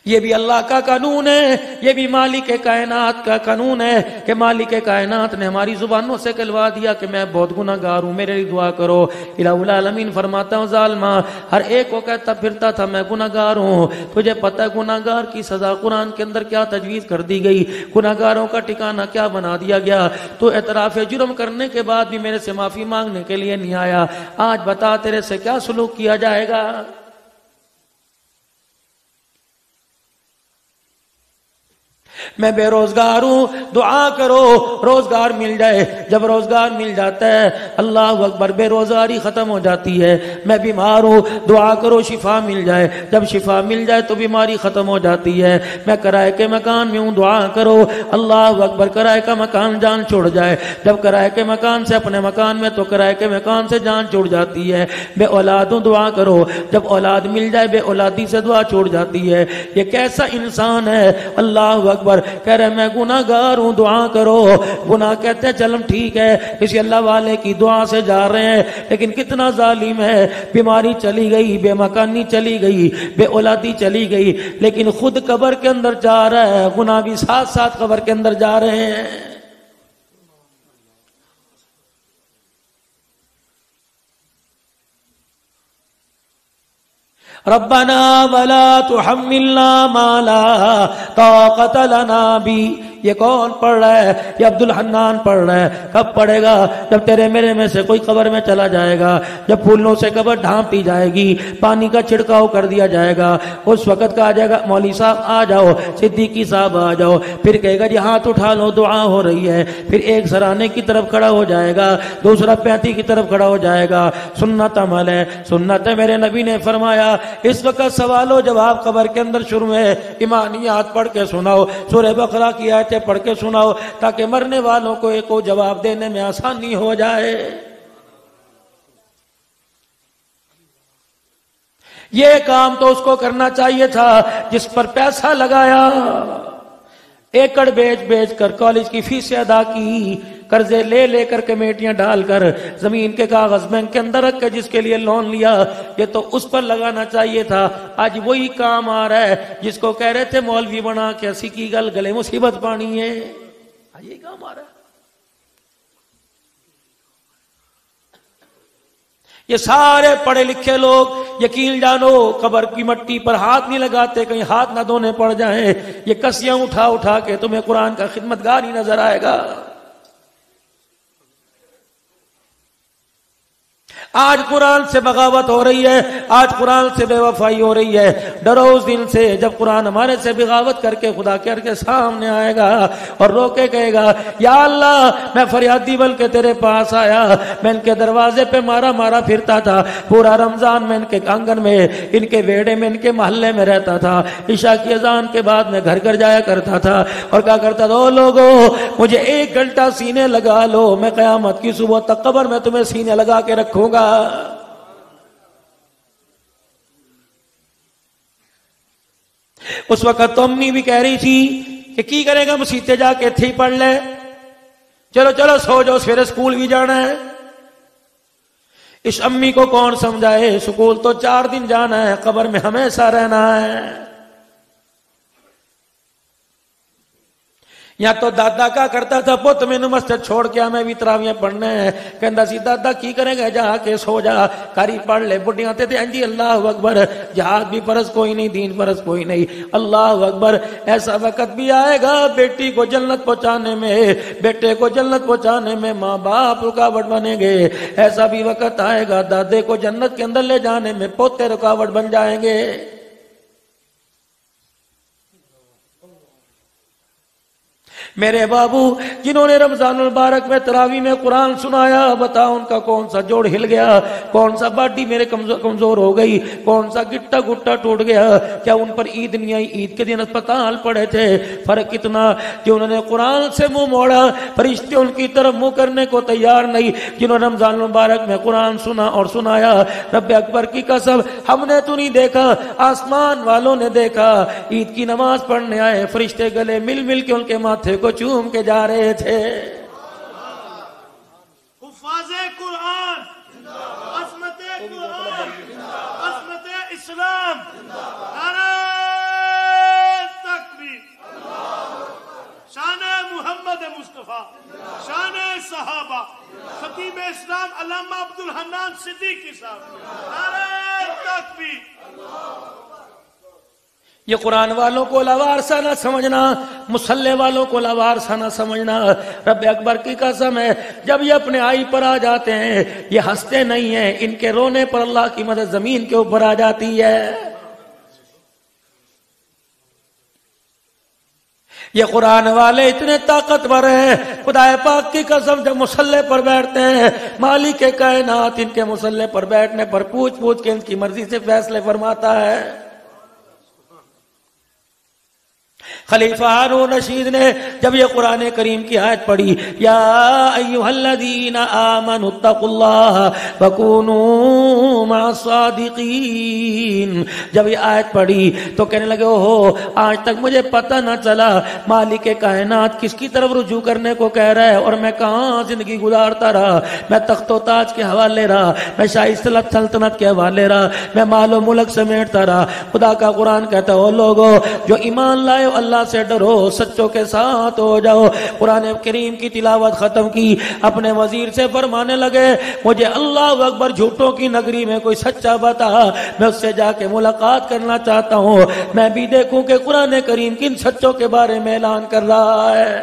یہ بھی اللہ کا قانون ہے، یہ بھی مالک کائنات کا قانون ہے کہ مالک کائنات نے ہماری زبانوں سے کہلوا دیا کہ میں بہت گناہگار ہوں، میرے لیے دعا کرو۔ الہ العالمین فرماتا ہوں ظالمہ، ہر ایک کو کہتا پھرتا تھا میں گناہگار ہوں۔ تجھے پتہ ہے گناہگار کی سزا قرآن کے اندر کیا تجویز کر دی گئی، گناہگاروں کا ٹھکانہ کیا بنا دیا گیا۔ تو اعتراف جرم کرنے کے بعد بھی میرے سے معافی مانگنے کے لیے نہیں آیا، آج بتا تیرے سے کیا سلوک کیا جائے گا۔ میں بے روزگار ہوں، دعا کرو روزگار مل جائے۔ جب روزگار مل جاتا ہے اللہ اکبر بے روزگاری ختم ہو جاتی ہے۔ میں بیمار ہوں، دعا کرو شفا مل جائے۔ جب شفا مل جائے تو بیماری ختم ہو جاتی ہے۔ میں کرائے کے مکان میں ہوں، دعا کرو اللہ اکبر کرائے کا مکان جان چھوڑ جائے۔ جب کرائے کے مکان سے اپنے مکان میں تو کرائے کے مکان سے جان چھوڑ جاتی ہے۔ بے اولاد ہوں، دعا کرو جب اولاد مل جائے بے اولادی سے دعا چھوڑ جاتی ہے۔ یہ کیسا انسان ہے اللہ اکبر، کہہ رہے میں گناہگار ہوں دعا کرو۔ گناہ کہتے ہیں چلم ٹھیک ہے کسی اللہ والے کی دعا سے جا رہے ہیں، لیکن کتنا ظالم ہے، بیماری چلی گئی، بے مکانی چلی گئی، بے اولادی چلی گئی، لیکن خود قبر کے اندر جا رہا ہے، گناہ بھی ساتھ ساتھ قبر کے اندر جا رہے ہیں۔ ربنا ولا تحملنا ما لا طاقت لنا به۔ یہ کون پڑھ رہا ہے؟ یہ عبد الحنان پڑھ رہا ہے۔ کب پڑھے گا؟ جب تیرے میرے میں سے کوئی قبر میں چلا جائے گا، جب پھولوں سے قبر ڈھانپ دی جائے گی، پانی کا چھڑکاؤ کر دیا جائے گا، اس وقت کہا جائے گا مولوی صاحب آ جاؤ، صدیقی صاحب آ جاؤ، پھر کہے گا جی ہاتھ اٹھا لو دعا ہو رہی ہے، پھر ایک سرانے کی طرف کھڑا ہو جائے گا، دوسرا پینتی کی طرف کھڑا ہو جائے گا۔ سنت عمل ہے، سنت ہے، میرے نبی نے فرمایا اس وقت سوال و جواب قبر کے اندر شروع ہے۔ ایمانیات پڑھ کے سناؤ، سورہ بقرہ کی آیتیں پڑھ کے سناؤ تاکہ مرنے والوں کو ایک کو جواب دینے میں آسانی ہو جائے۔ یہ کام تو اس کو کرنا چاہیے تھا جس پر پیسہ لگایا، ایکڑ بیچ بیچ کر کالج کی فیسیں ادا کی، قرضے لے لے کر کمیٹیاں ڈال کر زمین کے کاغذ بینک کے اندر رکھ کے جس کے لیے لون لیا، یہ تو اس پر لگانا چاہیے تھا۔ آج وہی کام آ رہا ہے جس کو کہہ رہے تھے مولوی بنا کے اسی کی گل گلے مصیبت پانی ہے، آج یہی کام آ رہا ہے۔ یہ سارے پڑھے لکھے لوگ یقین جانو قبر کی مٹی پر ہاتھ نہیں لگاتے کہیں ہاتھ نہ دھونے پڑ جائیں۔ یہ کسیاں اٹھا اٹھا کے تمہیں قرآن کا خدمتگار ہی نظر آئے گا۔ آج قرآن سے بغاوت ہو رہی ہے، آج قرآن سے بے وفائی ہو رہی ہے۔ ڈرو اس دن سے جب قرآن ہمارے سے بغاوت کر کے خدا کے سامنے آئے گا اور رو کے کہے گا یا اللہ میں فریادی بل کے تیرے پاس آیا، میں ان کے دروازے پہ مارا مارا پھرتا تھا، پورا رمضان میں ان کے آنگن میں، ان کے ویڑے میں، ان کے محلے میں رہتا تھا، عشاء کی اذان کے بعد میں گھر گھر جایا کرتا تھا اور کہا کرتا تھا او لوگو مجھے 1 گھنٹہ سینے لگا لو، میں قیامت کی صبح تک قبر میں تمہیں سینے لگا کے رکھوں گا۔ اس وقت تو امی بھی کہہ رہی تھی کہ کی کرے گا مسیتے جا کے تھی پڑھ لے، چلو چلو سو جاؤ سویرے سکول بھی جانا ہے۔ اس امی کو کون سمجھائے، سکول تو 4 دن جانا ہے، قبر میں ہمیشہ رہنا ہے۔ یا تو دادا کا کرتا تھا پت مینوں مسجد چھوڑ کے میں بھی تراویاں پڑھنے ہیں، کہندا سی دادا کی کرے گا جا کے سو جا، کاری پڑھ لے۔ بڈیاں تے جی اللہ اکبر، جہاد بھی فرض کوئی نہیں، دین فرض کوئی نہیں، اللہ اکبر۔ ایسا وقت بھی آئے گا بیٹی کو جنت پہنچانے میں، بیٹے کو جنت پہنچانے میں ماں باپ رکاوٹ بنیں گے، ایسا بھی وقت آئے گا دادے کو جنت کے اندر لے جانے میں پوتے رکاوٹ بن جائیں گے۔ میرے بابو جنہوں نے رمضان المبارک میں تراویح میں قرآن سنایا، بتاؤ ان کا کون سا جوڑ ہل گیا، کون سا باڈی میرے کمزور ہو گئی، کون سا گٹا گٹا ٹوٹ گیا؟ کیا ان پر عید نہیں آئی؟ عید کے دن اسپتال پڑے تھے۔ فرق اتنا کہ انہوں نے قرآن سے منہ موڑا، فرشتے ان کی طرف منہ کرنے کو تیار نہیں۔ جنہوں نے رمضان المبارک میں قرآن سنا اور سنایا، رب اکبر کی قسم ہم نے تو نہیں دیکھا، آسمان والوں نے دیکھا، عید کی نماز پڑھنے آئے فرشتے گلے مل مل کے ان کے ماتھے کو چوم کے جا رہے تھے۔ حفاظ قرآن، عصمت قرآن، عصمت اسلام، نعرہ علامہ عبدالحنان صدیقی صاحب نعرہ تکبیر. یہ قرآن والوں کو لاوارثہ نہ سمجھنا، مصلی والوں کو لاوارثہ نہ سمجھنا. رب اکبر کی قسم ہے جب یہ اپنے آئی پر آ جاتے ہیں یہ ہنستے نہیں ہیں، ان کے رونے پر اللہ کی مدد زمین کے اوپر آ جاتی ہے. یہ قرآن والے اتنے طاقتور ہیں، خدا پاک کی قسم جب مصلی پر بیٹھتے ہیں مالک کائنات ان کے مصلی پر بیٹھنے پر پوچھ پوچھ کے ان کی مرضی سے فیصلے فرماتا ہے. خلیفہ ہارون رشید نے جب یہ قرآن کریم کی آیت پڑھی یا ایھا الذین آمنوا اتقوا اللہ وکونوا مع الصادقین، جب یہ آیت پڑھی تو کہنے لگے اوہو آج تک مجھے پتہ نہ چلا مالک کائنات کس کی طرف رجوع کرنے کو کہہ رہا ہے اور میں کہاں زندگی گزارتا رہا. میں تخت و تاج کے حوالے رہا، میں شاہی سلطنت کے حوالے رہا، میں مال و ملک سمیٹتا رہا. خدا کا قرآن کہتا ہے او لوگو جو ایمان لائے اللہ سے ڈرو، سچوں کے ساتھ ہو جاؤ. قرآن کریم کی تلاوت ختم کی، اپنے وزیر سے فرمانے لگے مجھے اللہ اکبر جھوٹوں کی نگری میں کوئی سچا بتا، میں اس سے جا کے ملاقات کرنا چاہتا ہوں، میں بھی دیکھوں کہ قرآن کریم کن سچوں کے بارے میں اعلان کر رہا ہے.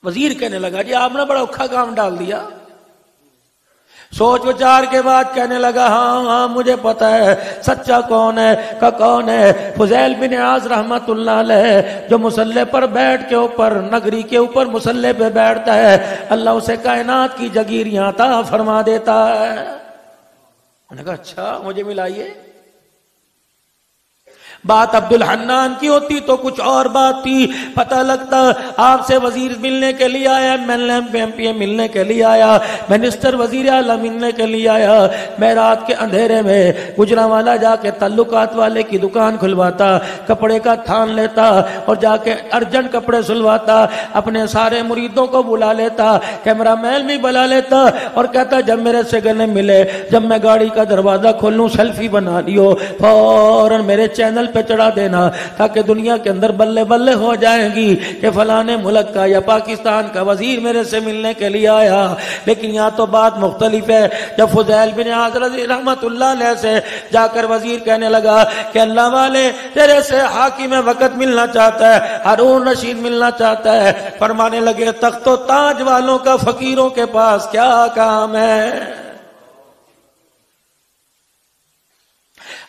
وزیر کہنے لگا جی آپ نے بڑا اوکھا کام ڈال دیا. سوچ وچار کے بعد کہنے لگا ہاں مجھے پتا ہے سچا کون ہے کا کون ہے. فضیل بن عیاض رحمت اللہ علیہ جو مصلی پر بیٹھ کے اوپر نگری کے اوپر مصلی پہ بیٹھتا ہے اللہ اسے کائنات کی جگیریاں عطا فرما دیتا ہے. میں نے کہا اچھا مجھے ملائیے. بات عبدالحنان کی ہوتی تو کچھ اور بات تھی، پتہ لگتا آپ سے وزیر ملنے کے لیے آیا، ایم پی ملنے کے لیے آیا، منسٹر وزیر اعلیٰ ملنے کے لیے آیا. میں رات کے اندھیرے میں گجرانوالا جا کے تعلقات والے کی دکان کھلواتا، کپڑے کا تھان لیتا اور جا کے ارجنٹ کپڑے سلواتا، اپنے سارے مریدوں کو بلا لیتا، کیمرہ مین بھی بلا لیتا اور کہتا جب میرے سے گلے ملے، جب میں گاڑی کا دروازہ کھولوں سیلفی بنا لیو، فوراً میرے چینل پہ چڑھا دینا تاکہ دنیا کے اندر بلے بلے ہو جائیں گی کہ فلانے ملک کا یا پاکستان کا وزیر میرے سے ملنے کے لیے آیا. لیکن یہاں تو بات مختلف ہے. جب فضیل بن عیاض رحمت اللہ علیہ سے جا کر وزیر کہنے لگا کہ اللہ والے تیرے سے حاکم وقت ملنا چاہتا ہے، ہارون رشید ملنا چاہتا ہے. فرمانے لگے تخت و تاج والوں کا فقیروں کے پاس کیا کام ہے.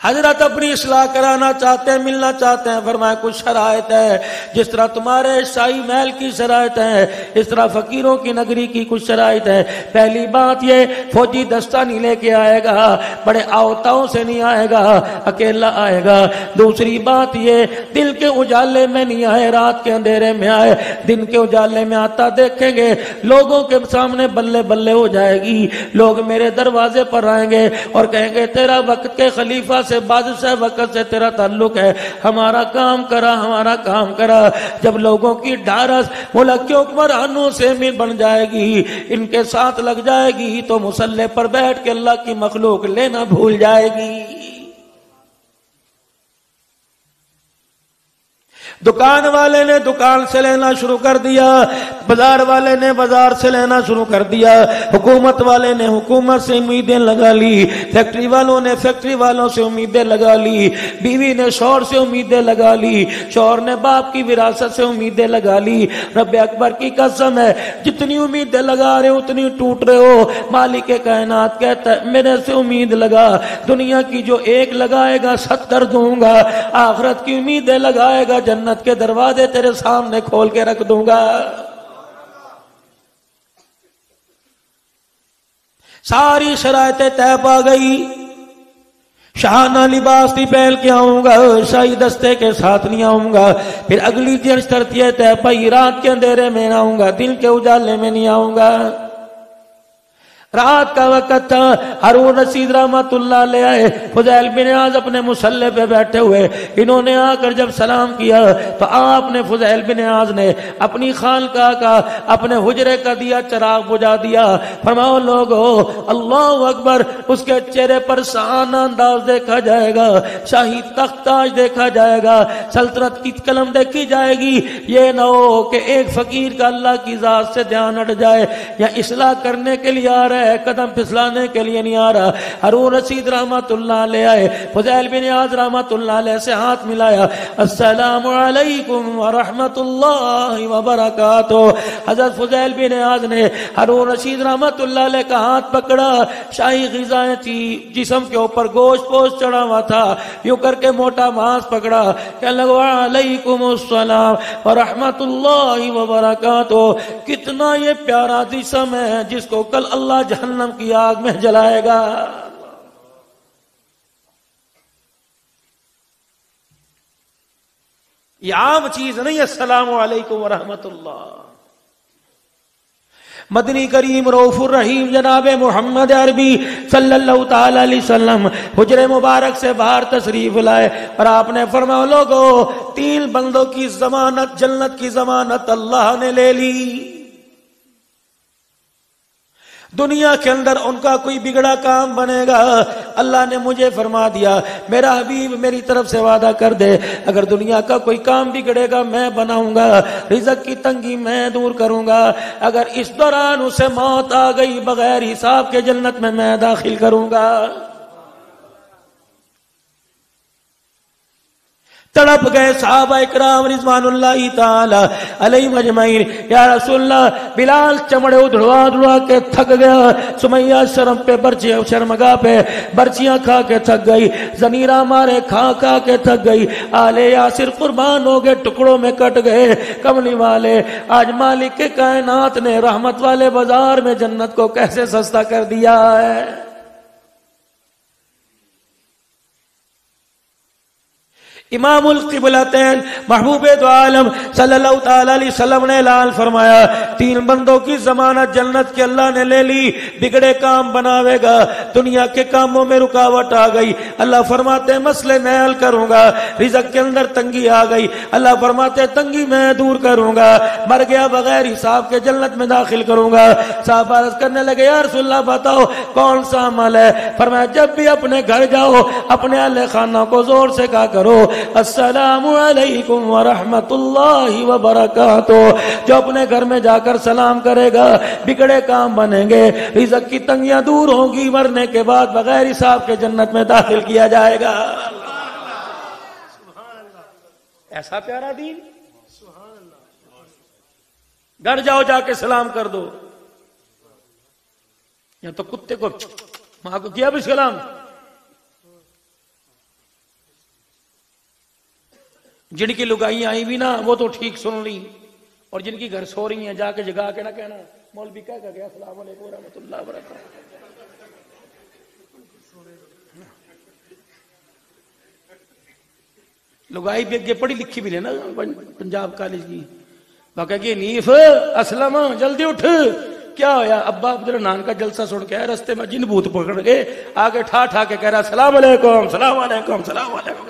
حضرت اپنی اصلاح کرانا چاہتے ہیں، ملنا چاہتے ہیں. فرمایا کچھ شرائط ہے، جس طرح تمہارے شاہی محل کی شرائط ہے اس طرح فقیروں کی نگری کی کچھ شرائط ہے. پہلی بات یہ فوجی دستہ نہیں لے کے آئے گا، بڑے آوتاؤں سے نہیں آئے گا، اکیلا آئے گا. دوسری بات یہ دل کے اجالے میں نہیں آئے، رات کے اندھیرے میں آئے. دن کے اجالے میں آتا دیکھیں گے لوگوں کے سامنے بلے بلے ہو جائے گی. لوگ میرے دروازے پر آئیں گے اور کہیں گے تیرا وقت کے خلیفہ سے بادشاہ وقت سے تیرا تعلق ہے، ہمارا کام کرا ہمارا کام کرا. جب لوگوں کی ڈھارس ملک کے حکمرانوں سے بھی بن جائے گی، ان کے ساتھ لگ جائے گی تو مصلی پر بیٹھ کے اللہ کی مخلوق لینا بھول جائے گی. دکان والے نے دکان سے لینا شروع کر دیا، بازار والے نے بازار سے لینا شروع کر دیا، حکومت والے نے حکومت سے امیدیں لگا لی، فیکٹری والوں نے فیکٹری والوں سے امیدیں لگا لی، بیوی نے شوہر سے امیدیں لگا لی، شوہر نے باپ کی وراثت سے امیدیں لگا لی. رب اکبر کی قسم ہے جتنی امیدیں لگا رہے ہو اتنی ٹوٹ رہے ہو. مالک کائنات کہتا ہے میرے سے امید لگا، دنیا کی جو ایک لگائے گا 70 دوں گا، آخرت کی امیدیں لگائے گا جنت کے دروازے تیرے سامنے کھول کے رکھ دوں گا. ساری شرائطیں طے پا گئی. شاہانہ لباس نہیں پہن کے آؤں گا، شاہی دستے کے ساتھ نہیں آؤں گا. پھر اگلی شرطیں طے پائی رات کے اندھیرے میں آؤں گا، دن کے اجالے میں نہیں آؤں گا. رات کا وقت تھا، ہارون رشید رحمت اللہ لے آئے، فضیل بن عیاض اپنے مصلی پہ بیٹھے ہوئے، انہوں نے آ کر جب سلام کیا تو آپ نے فضیل بن عیاض نے اپنی خانقاہ کا اپنے حجرے کا دیا چراغ بجھا دیا، فرماؤ لوگو اللہ اکبر، اس کے چہرے پر سہانا انداز دیکھا جائے گا، شاہی تخت تاج دیکھا جائے گا، سلطنت کی قلم دیکھی جائے گی، یہ نہ ہو کہ ایک فقیر کا اللہ کی ذات سے دھیان ہٹ جائے، یا اصلاح کرنے کے لیے آ رہا ہے، قدم پھسلانے کے لیے نہیں آ رہا۔ ہارون رشید رحمت اللہ علیہ آئے، فضیل بن عیاض رحمت اللہ علیہ سے ہاتھ ملایا، السلام علیکم ورحمت اللہ وبرکاتہ۔ حضرت فضیل بن عیاض نے ہارون رشید رحمت اللہ علیہ کا ہاتھ پکڑا، شاہی غذائیں تھی، جسم کے اوپر گوشت پوش چڑھا ہوا تھا، یوں کر کے موٹا ماس پکڑا، کہنے لگا علیکم السلام ورحمت اللہ وبرکاتہ۔ کتنا یہ پیارا جسم ہے جس کو کل اللہ جہنم کی آگ میں جلائے گا۔ یہ عام چیز نہیں، السلام علیکم ورحمت اللہ۔ مدنی کریم رؤوف الرحیم جناب محمد عربی صلی اللہ تعالی علیہ وسلم حجرے مبارک سے باہر تشریف لائے اور آپ نے فرمایا لوگو 3 بندوں کی ضمانت، جنت کی ضمانت اللہ نے لے لی۔ دنیا کے اندر ان کا کوئی بگڑا کام بنے گا، اللہ نے مجھے فرما دیا، میرا حبیب میری طرف سے وعدہ کر دے، اگر دنیا کا کوئی کام بگڑے گا میں بناؤں گا، رزق کی تنگی میں دور کروں گا، اگر اس دوران اسے موت آ گئی بغیر حساب کے جنت میں داخل کروں گا۔ تڑپ گئے صحابہ اکرام رضوان اللہ تعالی علیہم اجمعین، یا رسول اللہ بلال چمڑے ادھڑوا کے تھک گیا، سمیہ شرم پہ برچیاں، شرمگاہ پہ برچیاں کھا کے تھک گئی، زنیرہ مارے کھا کے تھک گئی، آل یاسر قربان ہو گئے، ٹکڑوں میں کٹ گئے، کملی والے آج مالک کے کائنات نے رحمت والے بازار میں جنت کو کیسے سستا کر دیا ہے۔ امام القبلتین محبوب دو عالم صلی اللہ تعالی علیہ وسلم نے اعلان فرمایا 3 بندوں کی ضمانت جنت کے اللہ نے لے لی، بگڑے کام بناوے گا، دنیا کے کاموں میں رکاوٹ آ گئی، اللہ فرماتے مسئلے میں حل کروں گا، رزق کے اندر تنگی آ گئی، اللہ فرماتے تنگی میں دور کروں گا، مر گیا بغیر حساب کے جنت میں داخل کروں گا۔ صحابہ عرض کرنے لگے یا رسول اللہ بتاؤ کون سا عمل ہے؟ فرمایا جب بھی اپنے گھر جاؤ اپنے اہل خانہ کو زور سے کہا کرو السلام علیکم ورحمت اللہ وبرکاتہ۔ جو اپنے گھر میں جا کر سلام کرے گا بگڑے کام بنیں گے، رزق کی تنگیاں دور ہوں گی، مرنے کے بعد بغیر حساب کے جنت میں داخل کیا جائے گا۔ ایسا پیارا دین، گھر جاؤ جا کے سلام کر دو، یا تو کتے کو ماں کو کیا بھی سلام، جن کی لگائیاں آئی بھی نا وہ تو ٹھیک سن لی، اور جن کی گھر سو رہی ہیں جا کے جگا کے نہ کہنا مولوی کہہ کے گیا السلام علیکم ورحمۃ اللہ وبرکاتہ۔ لگائی بھی اگے پڑھی لکھی بھی لینا پنجاب کالج کی، باقی کہ نیف اسلم جلدی اٹھ، کیا ہویا؟ ابا عبد الرحمان کا جلسہ سن کے رستے میں جن بھوت پکڑ گئے، آگے ٹھا کے کہہ رہا السلام علیکم السلام علیکم السلام علیکم،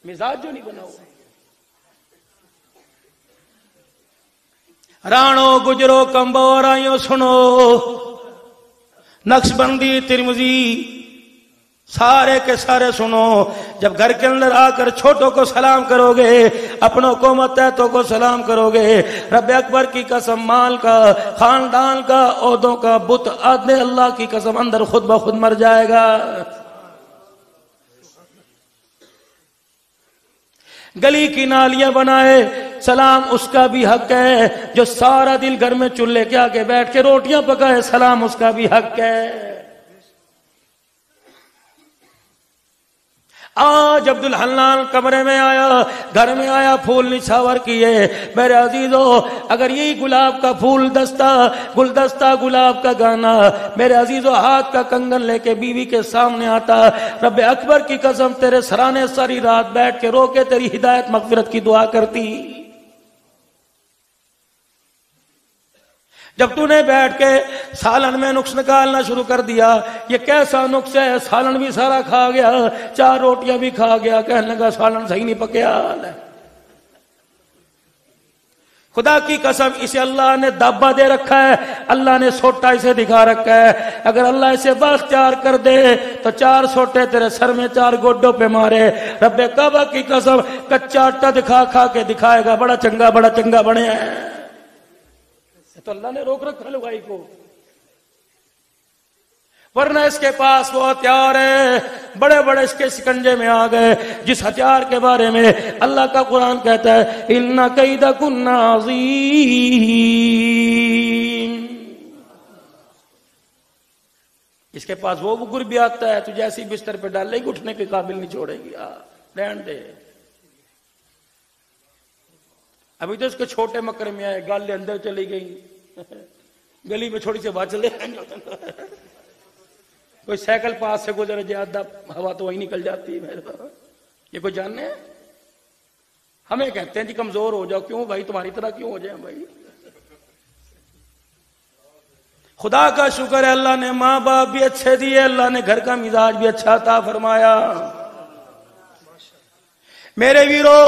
مزاج جو نہیں بنا ہوا۔ رانو گجرو کمبو رائیوں سنو، نقش بندی ترمذی سارے کے سارے سنو، جب گھر کے اندر آ کر چھوٹوں کو سلام کرو گے، اپنوں کو متحدوں کو سلام کرو گے، رب اکبر کی قسم مال کا، خاندان کا، عہدوں کا بت آدھے اللہ کی قسم اندر خود بخود مر جائے گا۔ گلی کی نالیاں بنائے، سلام اس کا بھی حق ہے، جو سارا دن گھر میں چولہے کے آگے بیٹھ کے روٹیاں پکائے، سلام اس کا بھی حق ہے۔ آج عبد الحنان کمرے میں آیا، گھر میں آیا، پھول نچھاور کیے، میرے عزیزو اگر یہی گلاب کا پھول دستہ، گلدستہ گلاب کا گانا میرے عزیزو ہاتھ کا کنگن لے کے بیوی کے سامنے آتا، رب اکبر کی قسم تیرے سرانے ساری رات بیٹھ کے رو کے تیری ہدایت مغفرت کی دعا کرتی۔ جب تو نے بیٹھ کے سالن میں نقص نکالنا شروع کر دیا، یہ کیسا نقص ہے، سالن بھی سارا کھا گیا، 4 روٹیاں بھی کھا گیا، کہنے لگا سالن صحیح نہیں پکیا ہے۔ خدا کی قسم اسے اللہ نے دابا دے رکھا ہے، اللہ نے سوٹا اسے دکھا رکھا ہے، اگر اللہ اسے بااختیار کر دے تو 4 سوٹے تیرے سر میں 4 گوڈوں پہ مارے، رب کعبہ کی قسم کچا آٹا دکھا کھا کے دکھائے گا بڑا چنگا بنے ہیں۔ تو اللہ نے روک رکھا لگائی کو، ورنہ اس کے پاس وہ ہتھیار ہے، بڑے بڑے اس کے شکنجے میں آ گئے، جس ہتھیار کے بارے میں اللہ کا قرآن کہتا ہے اِنَّ کَیْدَکُنَّ عَظِیمٌ۔ اس کے پاس وہ گگر بھی آتا ہے، تو جیسی بستر پہ ڈال لے گی اٹھنے کے قابل نہیں چھوڑے گی، رہن دے۔ ابھی تو اس کے چھوٹے مکر میں آئے، گالے اندر چلی گئی، گلی میں چھوٹی سی بات چلے، کوئی سائیکل پاس سے گزر جاتا ہوا تو وہی نکل جاتی ہے۔ یہ کوئی جاننے ہیں؟ ہمیں کہتے ہیں جی کمزور ہو جاؤ، کیوں بھائی تمہاری طرح کیوں ہو جائیں بھائی؟ خدا کا شکر ہے اللہ نے ماں باپ بھی اچھے دیے، اللہ نے گھر کا مزاج بھی اچھا عطا فرمایا۔ میرے ویرو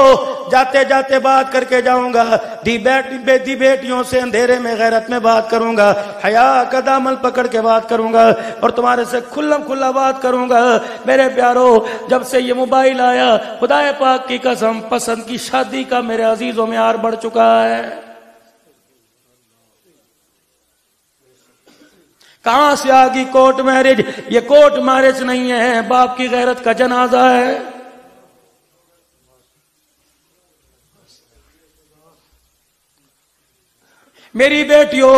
جاتے جاتے بات کر کے جاؤں گا، دی بیٹیوں سے اندھیرے میں غیرت میں بات کروں گا، حیا کا دامن پکڑ کے بات کروں گا، اور تمہارے سے کھلم کھلا بات کروں گا۔ میرے پیارو جب سے یہ موبائل آیا، خدا پاک کی قسم پسند کی شادی کا میرے عزیزوں میں آر بڑھ چکا ہے۔ کہاں سے آگی کورٹ میرج؟ یہ کورٹ میرج نہیں ہے، باپ کی غیرت کا جنازہ ہے۔ میری بیٹیوں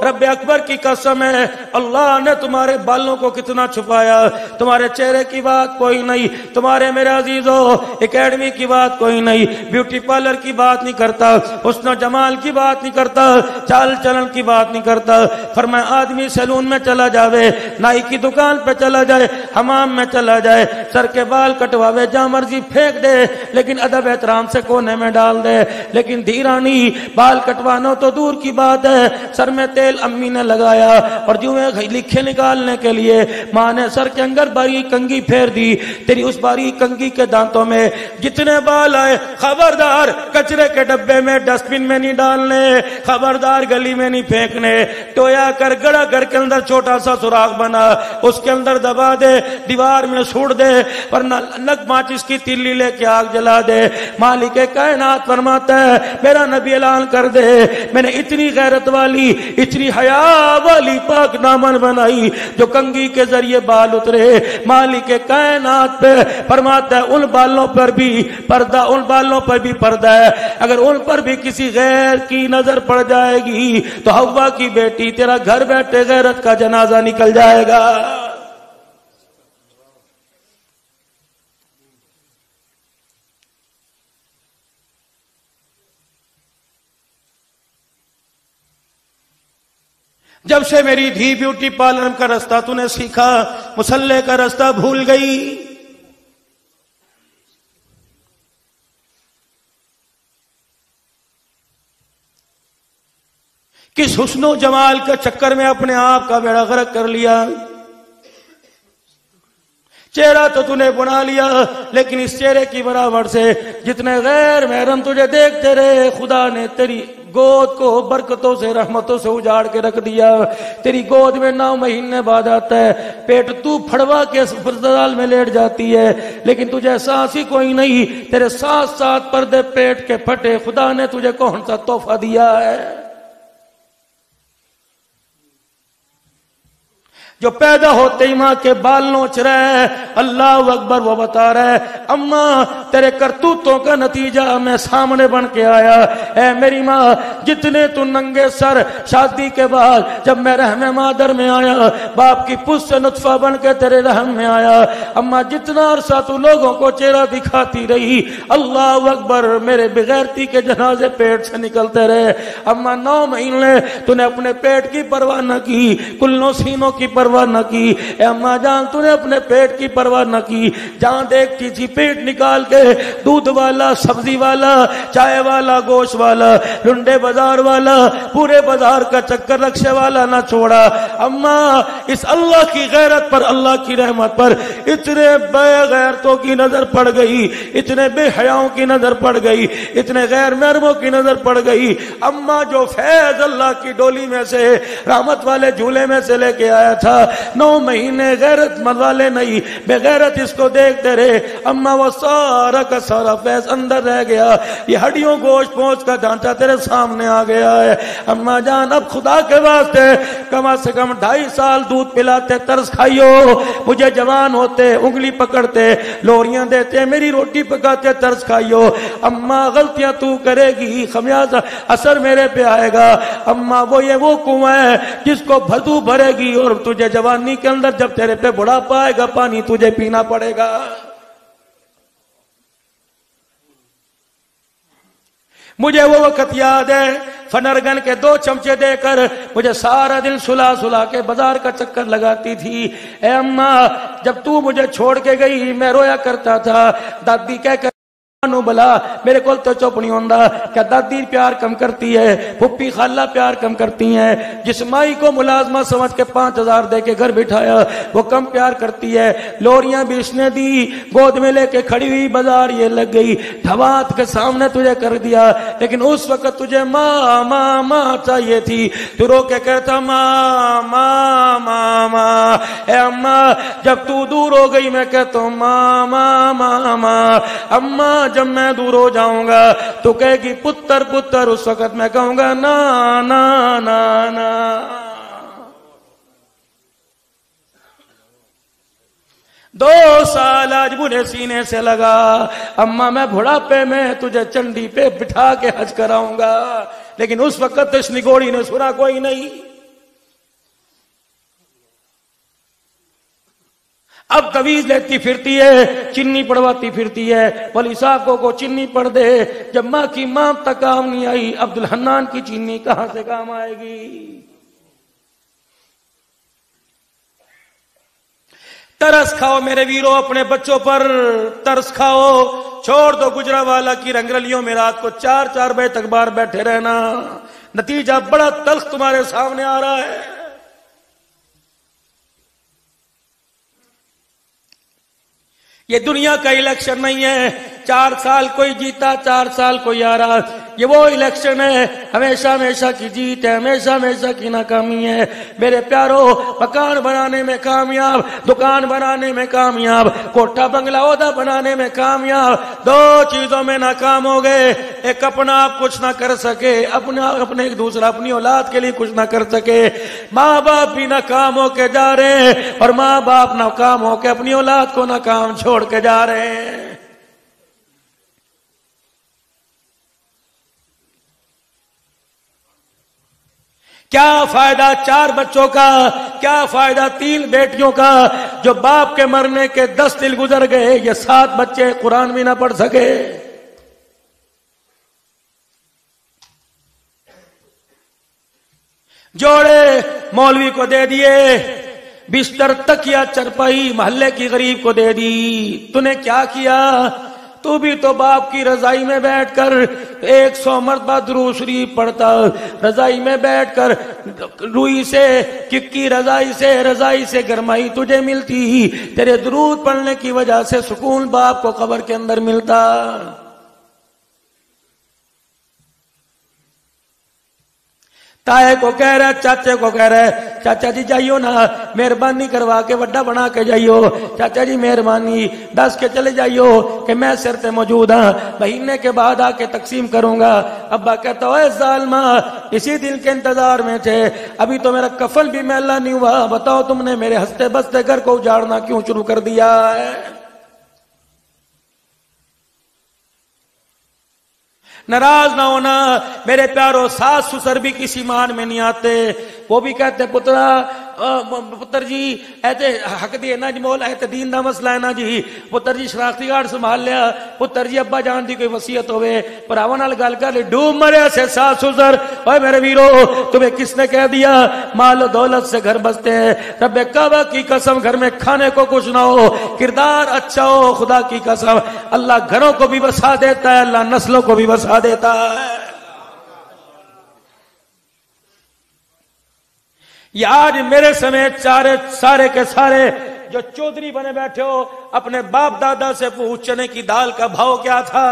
رب اکبر کی قسم ہے، اللہ نے تمہارے بالوں کو کتنا چھپایا، تمہارے چہرے کی بات کوئی نہیں، تمہارے میرے عزیزوں اکیڈمی کی بات کوئی نہیں، بیوٹی پارلر کی بات نہیں کرتا، حسن و جمال کی بات نہیں کرتا، چال چلن کی بات نہیں کرتا۔ فرمایا آدمی سیلون میں چلا جاوے، نائی کی دکان پہ چلا جائے، حمام میں چلا جائے، سر کے بال کٹواوے، جہاں مرضی پھینک دے، لیکن ادب احترام سے کونے میں ڈال دے۔ لیکن دھیرانی بال کٹوانا تو دور کی بات ہے، سر میں تیل امی نے لگایا اور جویں لکھے نکالنے کے لیے ماں نے سر کے اندر باریک کنگھی پھیر دی، تیری اس باریک کنگھی کے دانتوں میں جتنے بال آئے خبردار کچرے کے ڈبے میں ڈسٹ بن میں نہیں ڈالنے، خبردار گلی میں نہیں پھینکنے، ٹویا کر گڑا گھر کے اندر چھوٹا سا سوراخ بنا اس کے اندر دبا دے، دیوار میں سوڑ دے، ورنہ نگ ماچس کی تیلی لے کے آگ جلا دے۔ مالک کائنات فرماتا ہے میرا نبی اعلان کر دے میں نے اتنی غیرت والی اتنی حیا والی پاک دامن بنائی جو کنگھی کے ذریعے بال اترے۔ مالک کائنات پہ فرماتا ہے ان بالوں پر بھی پردہ، ان بالوں پر بھی پردہ ہے، اگر ان پر بھی کسی غیر کی نظر پڑ جائے گی تو حوا کی بیٹی تیرا گھر بیٹھے غیرت کا جنازہ نکل جائے گا۔ جب سے میری دھی بیوٹی پارلر کا راستہ تو نے سیکھا، مصلے کا راستہ بھول گئی۔ کس حسن و جمال کے چکر میں اپنے آپ کا بیڑا غرق کر لیا۔ چہرہ تو نے بنا لیا، لیکن اس چہرے کی برابر سے جتنے غیر محرم تجھے دیکھتے رہے، خدا نے تیری گود کو برکتوں سے رحمتوں سے اجاڑ کے رکھ دیا۔ تیری گود میں 9 مہینے بعد آتا ہے، پیٹ تو پھڑوا کے اسپتال میں لیٹ جاتی ہے، لیکن تجھے احساس ہی کوئی نہیں، تیرے 7 پردے پیٹ کے پھٹے۔ خدا نے تجھے کون سا تحفہ دیا ہے؟ جو پیدا ہوتے ہی ماں کے بال نوچ رہا ہے، اللہ اکبر، وہ بتا رہا ہے اماں تیرے کرتوتوں کا نتیجہ میں سامنے بن کے آیا۔ اے میری ماں، جتنے تو ننگے سر شادی کے بعد جب میں رحم مادر میں آیا، باپ کی پوچھ سے نطفہ بن کے تیرے رحم میں آیا، اماں جتنا عرصہ تو لوگوں کو چہرہ دکھاتی رہی، اللہ اکبر، میرے بغیرتی کے جنازے پیٹ سے نکلتے رہے۔ اماں 9 مہینے تو نے اپنے پیٹ کی پرواہ نہ کی، کلوں سینوں کی پرواہ نہ کی۔ اے اماں جان، تو نے اپنے پیٹ کی پرواہ نہ کی، جہاں دیکھتی تھی پیٹ نکال کے دودھ والا، سبزی والا، چائے والا، گوشت والا، لنڈے بازار والا، پورے بازار کا چکر رکشے والا نہ چھوڑا۔ اما اس اللہ کی غیرت پر، اللہ کی رحمت پر اتنے بے غیرتوں کی نظر پڑ گئی، اتنے بے حیاؤں کی نظر پڑ گئی، اتنے غیر محرموں کی نظر پڑ گئی۔ اما جو فیض اللہ کی ڈولی میں سے، رحمت والے جھولے میں سے لے کے آیا تھا، 9 مہینے غیرت مند والے نہیں، بے غیرت اس کو دیکھتے رہے۔ اما وہ سارا کا سارا فیض اندر رہ گیا، یہ ہڈیوں گوشت پوچھ کا ڈھانچہ تیرے سامنے آ گیا ہے۔ اما جان اب خدا کے واسطے کم سے کم 2.5 سال دودھ پلاتے، ترس کھائیو، مجھے جوان ہوتے انگلی پکڑتے، لوریاں دیتے، میری روٹی پکاتے، ترس کھائیو۔ اما غلطیاں تو کرے گی، خمیازہ اثر میرے پہ آئے گا۔ اما وہ کنواں ہے جس کو بھدو بھرے گی، اور تجھے جوانی کے اندر جب تیرے پہ بڑھاپا آئے گا پانی تجھے پینا پڑے گا۔ مجھے وہ وقت یاد ہے، فنرگن کے 2 چمچے دے کر مجھے سارا دن سلا کے بازار کا چکر لگاتی تھی۔ اے اماں جب تو مجھے چھوڑ کے گئی میں رویا کرتا تھا، دادی کہہ کر نو بلا میرے کول تو چپ نہیں ہوندا، کیا دادی پیار کم کرتی ہے، پھپھی خالہ پیار کم کرتی ہیں، جس مائی کو ملازمہ سمجھ کے 5000 دے کے گھر بٹھایا وہ کم پیار کرتی ہے۔ لوریاں بھی اس نے دی، گود میں لے کے کھڑی ہوئی بازار یہ لگ گئی، دھوات کے سامنے تجھے کر دیا، لیکن اس وقت تجھے ماں ماں ماں چاہیے تھی، تو رو کے کہتا ماں ماں ماں ماں۔ اے اماں جب تو دور ہو گئی میں کہتا ہوں ماں ماں ماں ماں۔ اماں جب میں دور ہو جاؤں گا تو کہے گی پتر پتر، اس وقت میں کہوں گا نا نا نا نا۔ 2 سال آج مجھے سینے سے لگا، اما میں بڑھاپے میں تجھے چنڈی پہ بٹھا کے حج کراؤں گا، لیکن اس وقت اس نگوڑی نے سنا کوئی نہیں۔ اب تویز لیتی پھرتی ہے، چنی پڑواتی پھرتی ہے، ولی صاحب کو چنی پڑ دے، جب ماں کی ماں تک کام نہیں آئی عبدالحنان کی چینی کہاں سے کام آئے گی؟ ترس کھاؤ میرے ویرو اپنے بچوں پر، ترس کھاؤ، چھوڑ دو گجرانوالہ کی رنگرلیوں میں رات کو 4 بجے تک باہر بیٹھے رہنا، نتیجہ بڑا تلخ تمہارے سامنے آ رہا ہے۔ یہ دنیا کا الیکشن نہیں ہے، 4 سال کوئی جیتا 4 سال کوئی آ رہا، یہ وہ الیکشن ہے ہمیشہ ہمیشہ کی جیت ہے، ہمیشہ ہمیشہ کی ناکامی ہے۔ میرے پیارو مکان بنانے میں کامیاب، دکان بنانے میں کامیاب، کوٹھا بنگلہ عہدہ بنانے میں کامیاب، 2 چیزوں میں ناکام ہو گئے، ایک اپنا آپ کچھ نہ کر سکے، اپنے ایک دوسرا اپنی اولاد کے لیے کچھ نہ کر سکے، ماں باپ بھی ناکام ہو کے جا رہے ہیں، اور ماں باپ ناکام ہو کے اپنی اولاد کو ناکام چھوڑ کے جا رہے ہیں۔ کیا فائدہ 4 بچوں کا، کیا فائدہ 3 بیٹیوں کا، جو باپ کے مرنے کے 10 دن گزر گئے، یہ 7 بچے قرآن بھی نہ پڑھ سکے۔ جوڑے مولوی کو دے دیے، بستر تکیا چرپائی محلے کی غریب کو دے دی، تو نے کیا کیا؟ تو بھی تو باپ کی رضائی میں بیٹھ کر 100 مرتبہ درود شریف پڑھتا، رضائی میں بیٹھ کر روئی سے چکی رضائی سے گرمائی تجھے ملتی، تیرے درود پڑھنے کی وجہ سے سکون باپ کو قبر کے اندر ملتا۔ تائے کو کہہ رہا ہے، چاچے کو کہہ رہا ہے، چاچا جی جائیو نا، مہربانی کروا کے وڈا بنا کے جائیو، چاچا جی مہربانی 10 کے چلے جائیو کہ میں سر تے موجود ہاں، مہینے کے بعد آ کے تقسیم کروں گا۔ ابا کہتا ہے ظالمہ اسی دن کے انتظار میں تھے، ابھی تو میرا کفن بھی میلا نہیں ہوا، بتاؤ تم نے میرے ہنستے بستے گھر کو اجاڑنا کیوں شروع کر دیا ہے؟ ناراض نہ ہونا میرے پیارو، ساس سسر بھی کسی مان میں نہیں آتے، وہ بھی کہتے پترا پتر جی ایتے حق دی نا جی مولا ایتے دین دا مسئلہ ہے نا جی پتر جی شناختی کارڈ سنبھال لیا پتر جی ابا جان دی کوئی وصیت ہوئے پراواں نال گل کر لی ڈوب مرے سے ساس سزر اوے میرے ویرو تمہیں کس نے کہہ دیا مال و دولت سے گھر بستے ہیں رب کعبہ کی قسم گھر میں کھانے کو کچھ نہ ہو کردار اچھا ہو خدا کی قسم اللہ گھروں کو بھی بسا دیتا ہے اللہ نسلوں کو بھی بسا دیتا ہے یہ آج میرے سمیت سارے کے سارے جو چودھری بنے بیٹھے ہو اپنے باپ دادا سے پوچھ چنے کی دال کا بھاؤ کیا تھا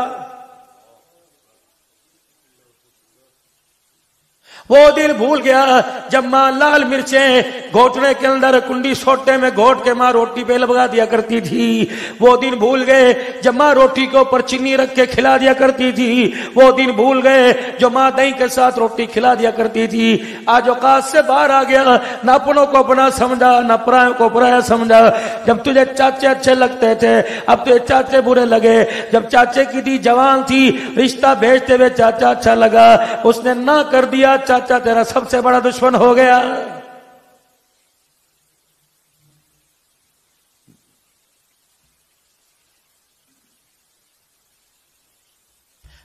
وہ دل بھول گیا جب ماں لال مرچیں گھوٹنے کے اندر کنڈی سوٹے میں گھوٹ کے ماں روٹی پہ لگا دیا کرتی تھی وہ دن بھول گئے جب ماں روٹی کے اوپر چینی رکھ کے کھلا دیا کرتی تھی وہ دن بھول گئے جو ماں دہی کے ساتھ روٹی کھلا دیا کرتی تھی آج اوقات سے باہر آ گیا نہ اپنوں کو اپنا سمجھا نہ پرایوں کو پرایا سمجھا جب تجھے چاچے اچھے لگتے تھے اب تجھے چاچے برے لگے جب چاچے کی دی جوان تھی رشتہ بھیجتے ہوئے چاچا اچھا لگا اس نے نہ کر دیا چاچا تیرا سب سے بڑا دشمن ہو گیا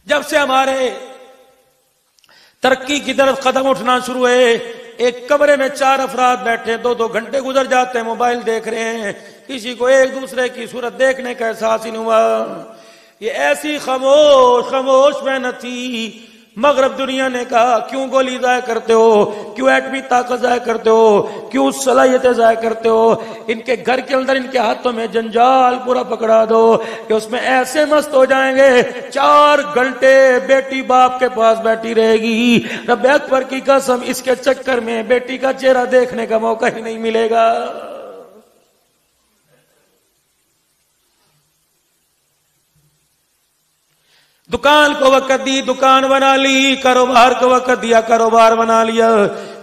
جب سے ہمارے ترقی کی طرف قدم اٹھنا شروع ہوئے ایک کمرے میں 4 افراد بیٹھے 2 گھنٹے گزر جاتے ہیں موبائل دیکھ رہے ہیں کسی کو ایک دوسرے کی صورت دیکھنے کا احساس ہی نہیں ہوا یہ ایسی خاموش محنت تھی مغرب دنیا نے کہا کیوں گولی ضائع کرتے ہو کیوں ایٹمی طاقت ضائع کرتے ہو کیوں صلاحیتیں ضائع کرتے ہو ان کے گھر کے اندر ان کے ہاتھوں میں جنجال پورا پکڑا دو کہ اس میں ایسے مست ہو جائیں گے 4 گھنٹے بیٹی باپ کے پاس بیٹھی رہے گی رب اکبر کی قسم اس کے چکر میں بیٹی کا چہرہ دیکھنے کا موقع ہی نہیں ملے گا دکان کو وقت دی دکان بنا لی کاروبار کو وقت دیا کاروبار بنا لیا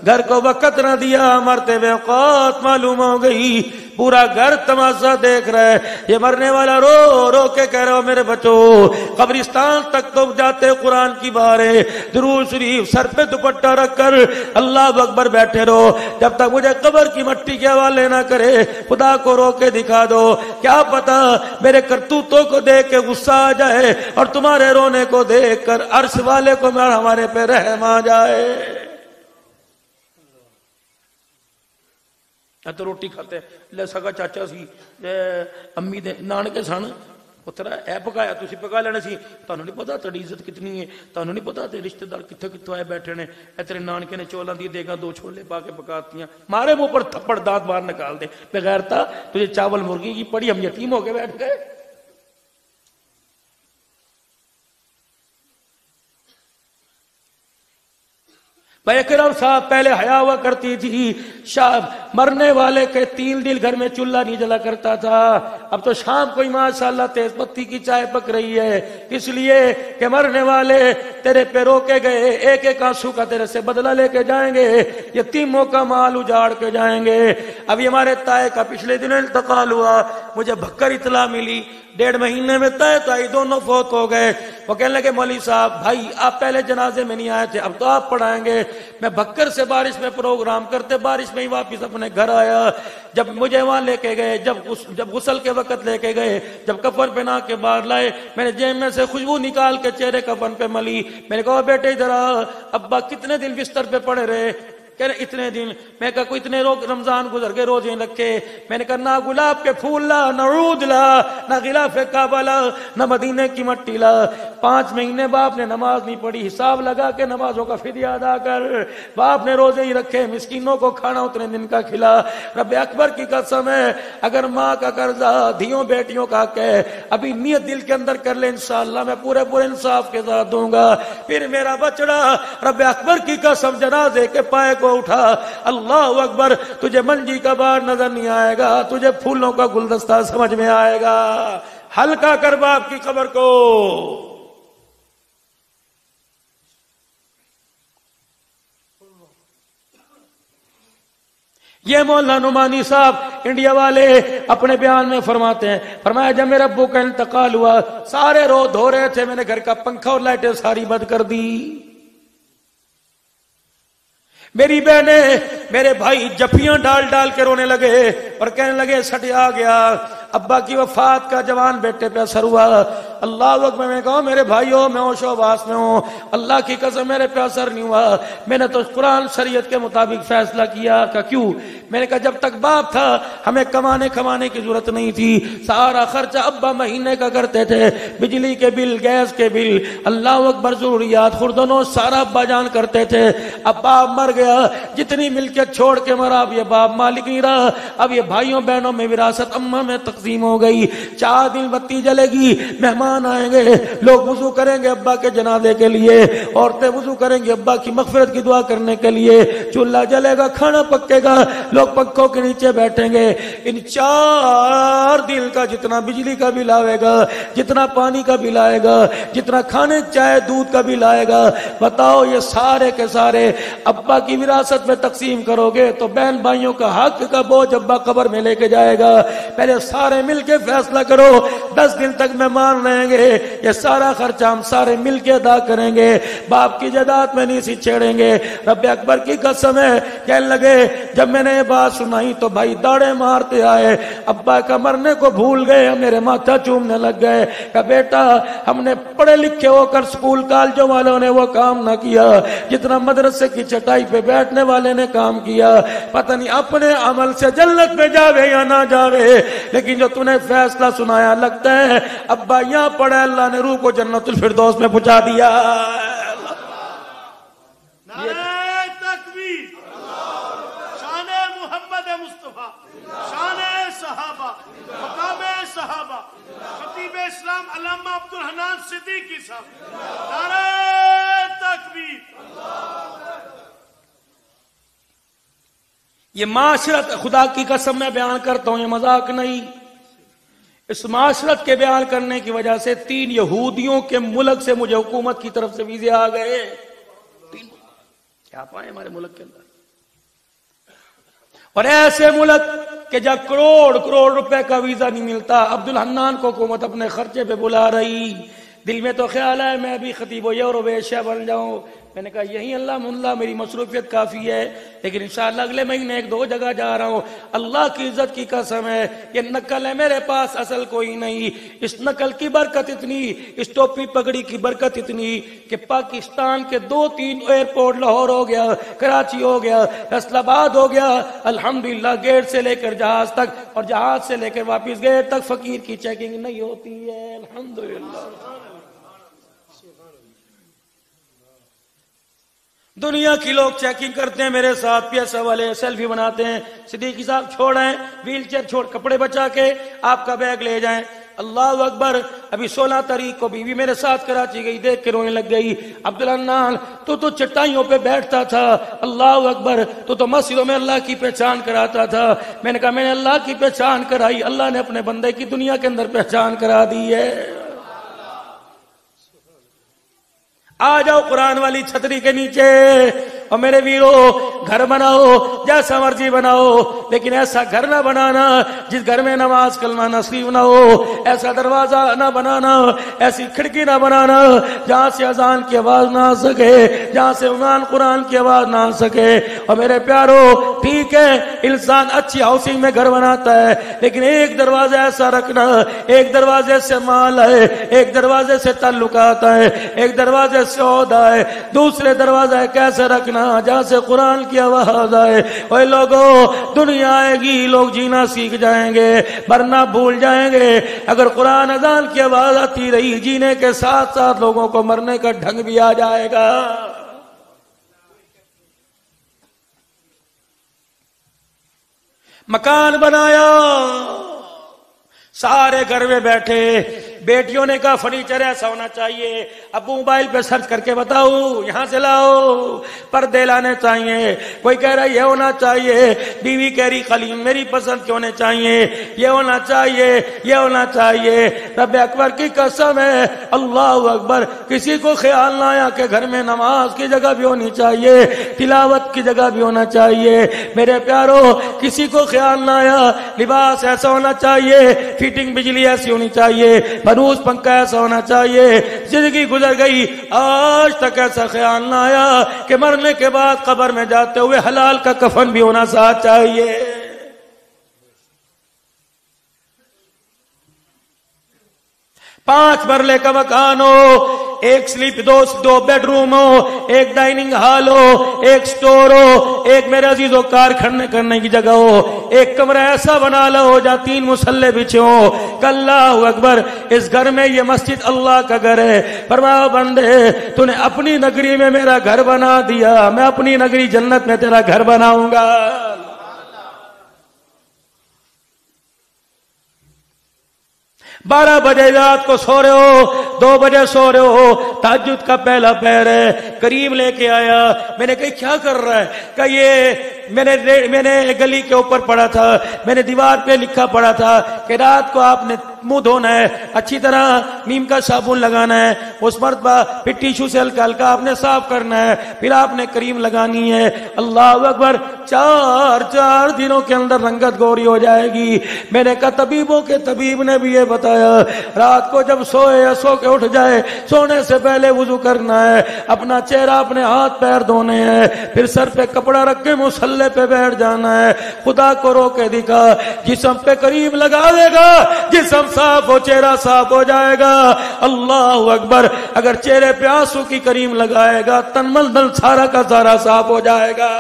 گھر کو وقت نہ دیا مرتے ہوئے اوقات معلوم ہو گئی پورا گھر تماشا دیکھ رہا ہے یہ مرنے والا رو رو کے کہہ رہا ہو میرے بچوں قبرستان تک تو جاتے قرآن کی باریں درود شریف سر پہ دوپٹہ رکھ کر اللہ اکبر بیٹھے رہو جب تک مجھے قبر کی مٹی کے حوالے نہ کرے خدا کو رو کے دکھا دو کیا پتا میرے کرتوتوں کو دیکھ کے غصہ آ جائے اور تمہارے رونے کو دیکھ کر عرش والے کو ہمارے پہ رحم آ جائے تو روٹی کھاتے لے سکا چاچا سی امی دے نانکے سن پتر اے پکایا تسی پکا لینا سی تانوں نہیں پتا تیری عزت کتنی ہے تانوں نہیں پتا تے رشتہ دار کتھے کتھوں آئے بیٹھے نے اے تیرے نانکے نے چولاں دی دیگا 2 چھولے پا کے پکاتیاں مارے منہ پر تھپڑ دانت باہر نکال دے بغیرتا تجھے چاول مرغی کی پڑی ہم یتیم ہو کے بیٹھ گئے بھائی اکرم صاحب پہلے حیا ہوا کرتی تھی مرنے والے کے 3 دن گھر میں چولہا نہیں جلا کرتا تھا اب تو شام کو ہی ماشاءاللہ تیز پتی کی چائے پک رہی ہے اس لیے کہ مرنے والے تیرے پہ رو کے گئے ایک ایک آنسو کا تیرے سے بدلہ لے کے جائیں گے یتیموں کا مال اجاڑ کے جائیں گے ابھی ہمارے تائے کا پچھلے دنوں انتقال ہوا مجھے بھکر اطلاع ملی 1.5 مہینے میں تائے تائی دونوں فوت ہو گئے وہ کہنے لگے مولوی صاحب بھائی آپ پہلے جنازے میں نہیں آئے تھے اب تو آپ پڑھائیں گے میں بھکر سے بارش میں پروگرام کرتے بارش میں ہی واپس اپنے گھر آیا جب مجھے وہاں لے کے گئے جب غسل کے وقت لے کے گئے جب کفن پہنا کے باہر لائے میں نے جیب میں سے خوشبو نکال کے چہرے کفن پہ ملی میں نے کہا بیٹے ادھر آ ابا کتنے دن بستر پہ پڑے رہے کہہ رہے اتنے دن میں کہا کوئی اتنے رمضان گزر گئے روزے رکھے میں نے کہا نہ گلاب کے پھول لا نہ عود لا نہ غلاف کعبہ لا نہ مدینے کی مٹی لا 5 مہینے باپ نے نماز نہیں پڑھی حساب لگا کے نمازوں کا فدیہ ادا کر باپ نے روزے ہی رکھے مسکینوں کو کھانا اتنے دن کا کھلا رب اکبر کی قسم ہے اگر ماں کا قرضہ دھیوں بیٹیوں کا کہ ابھی نیت دل کے اندر کر لے انشاءاللہ میں پورے انصاف کے ساتھ دوں گا پھر میرا بچڑا رب اکبر کی قسم جنازے کے پائے کو اٹھا اللہ اکبر تجھے منجی کا بار نظر نہیں آئے گا تجھے پھولوں کا گلدستہ سمجھ میں آئے گا ہلکا کر باپ کی قبر کو یہ مولانا نعمانی صاحب انڈیا والے اپنے بیان میں فرماتے ہیں فرمایا جب میرے ابو کا انتقال ہوا سارے رو دھو رہے تھے میں نے گھر کا پنکھا اور لائٹیں ساری بند کر دی میری بہنیں میرے بھائی جفیاں ڈال ڈال کے رونے لگے اور کہنے لگے سٹے آ گیا، ابا کی وفات کا جوان بیٹے پہ اثر ہوا۔ اللہ اکبر، میں کہا میرے بھائیوں میں ہوش و حواس میں ہوں، اللہ کی قسم میرے پہ اثر نہیں ہوا، میں نے تو قرآن شریعت کے مطابق فیصلہ کیا کہ کیوں؟ میں نے کہا جب تک باپ تھا ہمیں کمانے کی ضرورت نہیں تھی، سارا خرچہ ابا مہینے کا کرتے تھے، بجلی کے بل، گیس کے بل، اللہ اکبر، ضروریات خوردنوں سارا ابا جان کرتے تھے۔ اب باپ مر گیا، جتنی ملکیت چھوڑ کے مرا، اب یہ باپ مالک نہیں رہا، اب یہ بھائیوں بہنوں میں وراثت اماں میں تقسیم ہو گئی۔ 4 دن بتی جلے گی، مہمان آئیں گے، لوگ وضو کریں گے ابا کے جنازے کے لیے، عورتیں وضو کریں گے ابا کی مغفرت کی دعا کرنے کے لیے، چولہا جلے گا، کھانا پکے گا، لوگ پنکھوں کے نیچے بیٹھیں گے۔ ان 4 دن کا جتنا بجلی کا بل آئے گا، جتنا پانی کا بل آئے گا، جتنا کھانے چائے دودھ کا بل آئے گا، بتاؤ یہ سارے کے سارے ابا کی وراثت میں تقسیم کرو گے تو بہن بھائیوں کا حق کا بوجھ ابا قبر میں لے کے جائے گا۔ پہلے سارے مل کے فیصلہ کرو، 10 دن تک مہمان رہیں گے، یہ سارا خرچہ ہم سارے مل کے ادا کریں گے، باپ کی جائیداد میں نہیں سی چھیڑیں گے۔ رب اکبر کی قسم ہے، کہنے لگے جب میں نے یہ بات سنائی تو بھائی داڑے مارتے آئے، ابا کا مرنے کو بھول گئے، میرے ماتھا چومنے لگ گئے کہ بیٹا ہم نے پڑھے لکھے ہو کر سکول کالجوں والوں نے وہ کام نہ کیا جتنا مدرسے کی چٹائی پہ بیٹھنے والے نے کام کیا، پتہ نہیں اپنے عمل سے جنت میں جاوے یا نہ جاوے، لیکن جو تو نے فیصلہ سنایا لگتا ہے ابا یہاں پڑھے، اللہ نے روح کو جنت الفردوس میں پہنچا دیا۔ نعرہ تکبیر، شان محمد مصطفیٰ، شان صحابہ، مقام صحابہ، خطیب اسلام علامہ عبدالحنان صدیقی صاحب، نعرہ تکبیر۔ یہ معاشرت، خدا کی قسم میں بیان کرتا ہوں، یہ مذاق نہیں، اس معاشرت کے بیان کرنے کی وجہ سے 3 یہودیوں کے ملک سے مجھے حکومت کی طرف سے ویزے آ گئے، 3 کیا پائے ہمارے ملک کے اندر، اور ایسے ملک کہ جب کروڑ روپے کا ویزا نہیں ملتا، عبدالحنان کو حکومت اپنے خرچے پہ بلا رہی، دل میں تو خیال ہے میں بھی خطیب و یورویشیا بن جاؤں، میں نے کہا یہی اللہ منلہ میری مصروفیت کافی ہے، لیکن انشاءاللہ اگلے مہینے 1-2 جگہ جا رہا ہوں، اللہ کی عزت کی قسم ہے یہ نقل ہے میرے پاس، اصل کوئی نہیں، اس نقل کی برکت اتنی، اس ٹوپی پگڑی کی برکت اتنی کہ پاکستان کے 2-3 ایئرپورٹ، لاہور ہو گیا، کراچی ہو گیا، فیصل آباد ہو گیا، الحمدللہ گیٹ سے لے کر جہاز تک اور جہاز سے لے کر واپس گیٹ تک فقیر کی چیکنگ نہیں ہوتی ہے، الحمدللہ۔ دنیا کی لوگ چیکنگ کرتے ہیں میرے ساتھ، پیسے والے سیلفی بناتے ہیں، صدیقی صاحب چھوڑیں، ویل چیئر چھوڑ، کپڑے بچا کے آپ کا بیگ لے جائیں، اللہ اکبر۔ ابھی 16 تاریخ کو بیوی میرے ساتھ کراچی گئی، دیکھ کے رونے لگ گئی، عبدالحنان تو چٹائیوں پہ بیٹھتا تھا، اللہ اکبر، تو مسجدوں میں اللہ کی پہچان کراتا تھا۔ میں نے کہا میں نے اللہ کی پہچان کرائی، اللہ نے اپنے بندے کی دنیا کے اندر پہچان کرا دی ہے۔ آ جاؤ قرآن والی چھتری کے نیچے، اور میرے ویرو گھر بناؤ جیسا مرضی بناؤ، لیکن ایسا گھر نہ بنانا جس گھر میں نماز کلمہ نصیب نہ ہو، ایسا دروازہ نہ بنانا، ایسی کھڑکی نہ بنانا جہاں سے اذان کی آواز نہ آ سکے، جہاں سے عنوان قرآن کی آواز نہ آ سکے۔ اور میرے پیارو ٹھیک ہے انسان اچھی ہاؤسنگ میں گھر بناتا ہے، لیکن ایک دروازہ ایسا رکھنا، ایک دروازے سے مال ہے، ایک دروازے سے تعلقات ہے، ایک دروازے سے عہدہ ہے، دوسرے دروازہ کیسے رکھنا جہاں سے قرآن کی آواز آئے۔ اوے لوگوں دنیا آئے گی، لوگ جینا سیکھ جائیں گے، مرنا بھول جائیں گے، اگر قرآن اذان کی آواز آتی رہی جینے کے ساتھ ساتھ لوگوں کو مرنے کا ڈھنگ بھی آ جائے گا۔ مکان بنایا، سارے گھر میں بیٹھے، بیٹیوں نے کہا فرنیچر ایسا ہونا چاہیے، ابو موبائل پہ سرچ کر کے بتاؤ یہاں سے لاؤ، پردے لانے چاہیے، کوئی کہہ رہا یہ ہونا چاہیے، بیوی کہہ رہی قلیم میری پسند کے ہونے چاہیے، یہ ہونا چاہیے، یہ ہونا چاہیے۔ رب اکبر کی قسم ہے، اللہ اکبر، کسی کو خیال نہ آیا کہ گھر میں نماز کی جگہ بھی ہونی چاہیے، تلاوت کی جگہ بھی ہونا چاہیے۔ میرے پیارو کسی کو خیال نہ آیا لباس ایسا ہونا چاہیے، فٹنگ بجلی ایسی ہونی چاہیے، فنوس پنکھا ایسا ہونا چاہیے. زندگی گزر گئی, آج تک ایسا خیال نہ آیا کہ مرنے کے بعد قبر میں جاتے ہوئے حلال کا کفن بھی ہونا ساتھ چاہیے. پانچ مرلے کا مکان ہو, ایک سلیپ, دو بیڈ روم ہو, ایک ڈائننگ ہال ہو, ایک سٹور ہو, ایک میرے عزیزوں کار کھڑنے کرنے کی جگہ ہو, ایک کمرہ ایسا بنا لو جہاں 3 مصلے بچھے ہو. اللہ اکبر, اس گھر میں یہ مسجد اللہ کا گھر ہے. فرمایا بندے تو نے اپنی نگری میں میرا گھر بنا دیا, میں اپنی نگری جنت میں تیرا گھر بناؤں گا. 12 بجے رات کو سو رہے ہو, 2 بجے سو رہے ہو, تہجد کا پہلا پہر ہے, قریب لے کے آیا. میں نے کہا کیا کر رہا ہے؟ کہ یہ میں نے گلی کے اوپر پڑھا تھا, میں نے دیوار پہ لکھا پڑھا تھا کہ رات کو آپ نے منہ دھونا ہے, اچھی طرح نیم کا صابن لگانا ہے, اس مرتبہ پھر ٹیشو سے ہلکا ہلکا آپ نے صاف کرنا ہے, پھر آپ نے کریم لگانی ہے. اللہ اکبر, 4 دنوں کے اندر رنگت گوری ہو جائے گی. میں نے کہا طبیبوں کے طبیب نے بھی یہ بتایا, رات کو جب سوئے یا سو کے اٹھ جائے, سونے سے پہلے وضو کرنا ہے, اپنا چہرہ اپنے ہاتھ پیر دھونے ہیں, پھر سر پہ کپڑا رکھ کے مصلی پہ بیٹھ جانا ہے. خدا کو رو کے دکھا, جسم پہ کریم لگا دے گا, جسم صاف ہو, چہرہ صاف ہو جائے گا. اللہ اکبر, اگر چہرے پہ آنسو کی کریم لگائے گا, تن من دل سارا کا سارا صاف ہو جائے گا.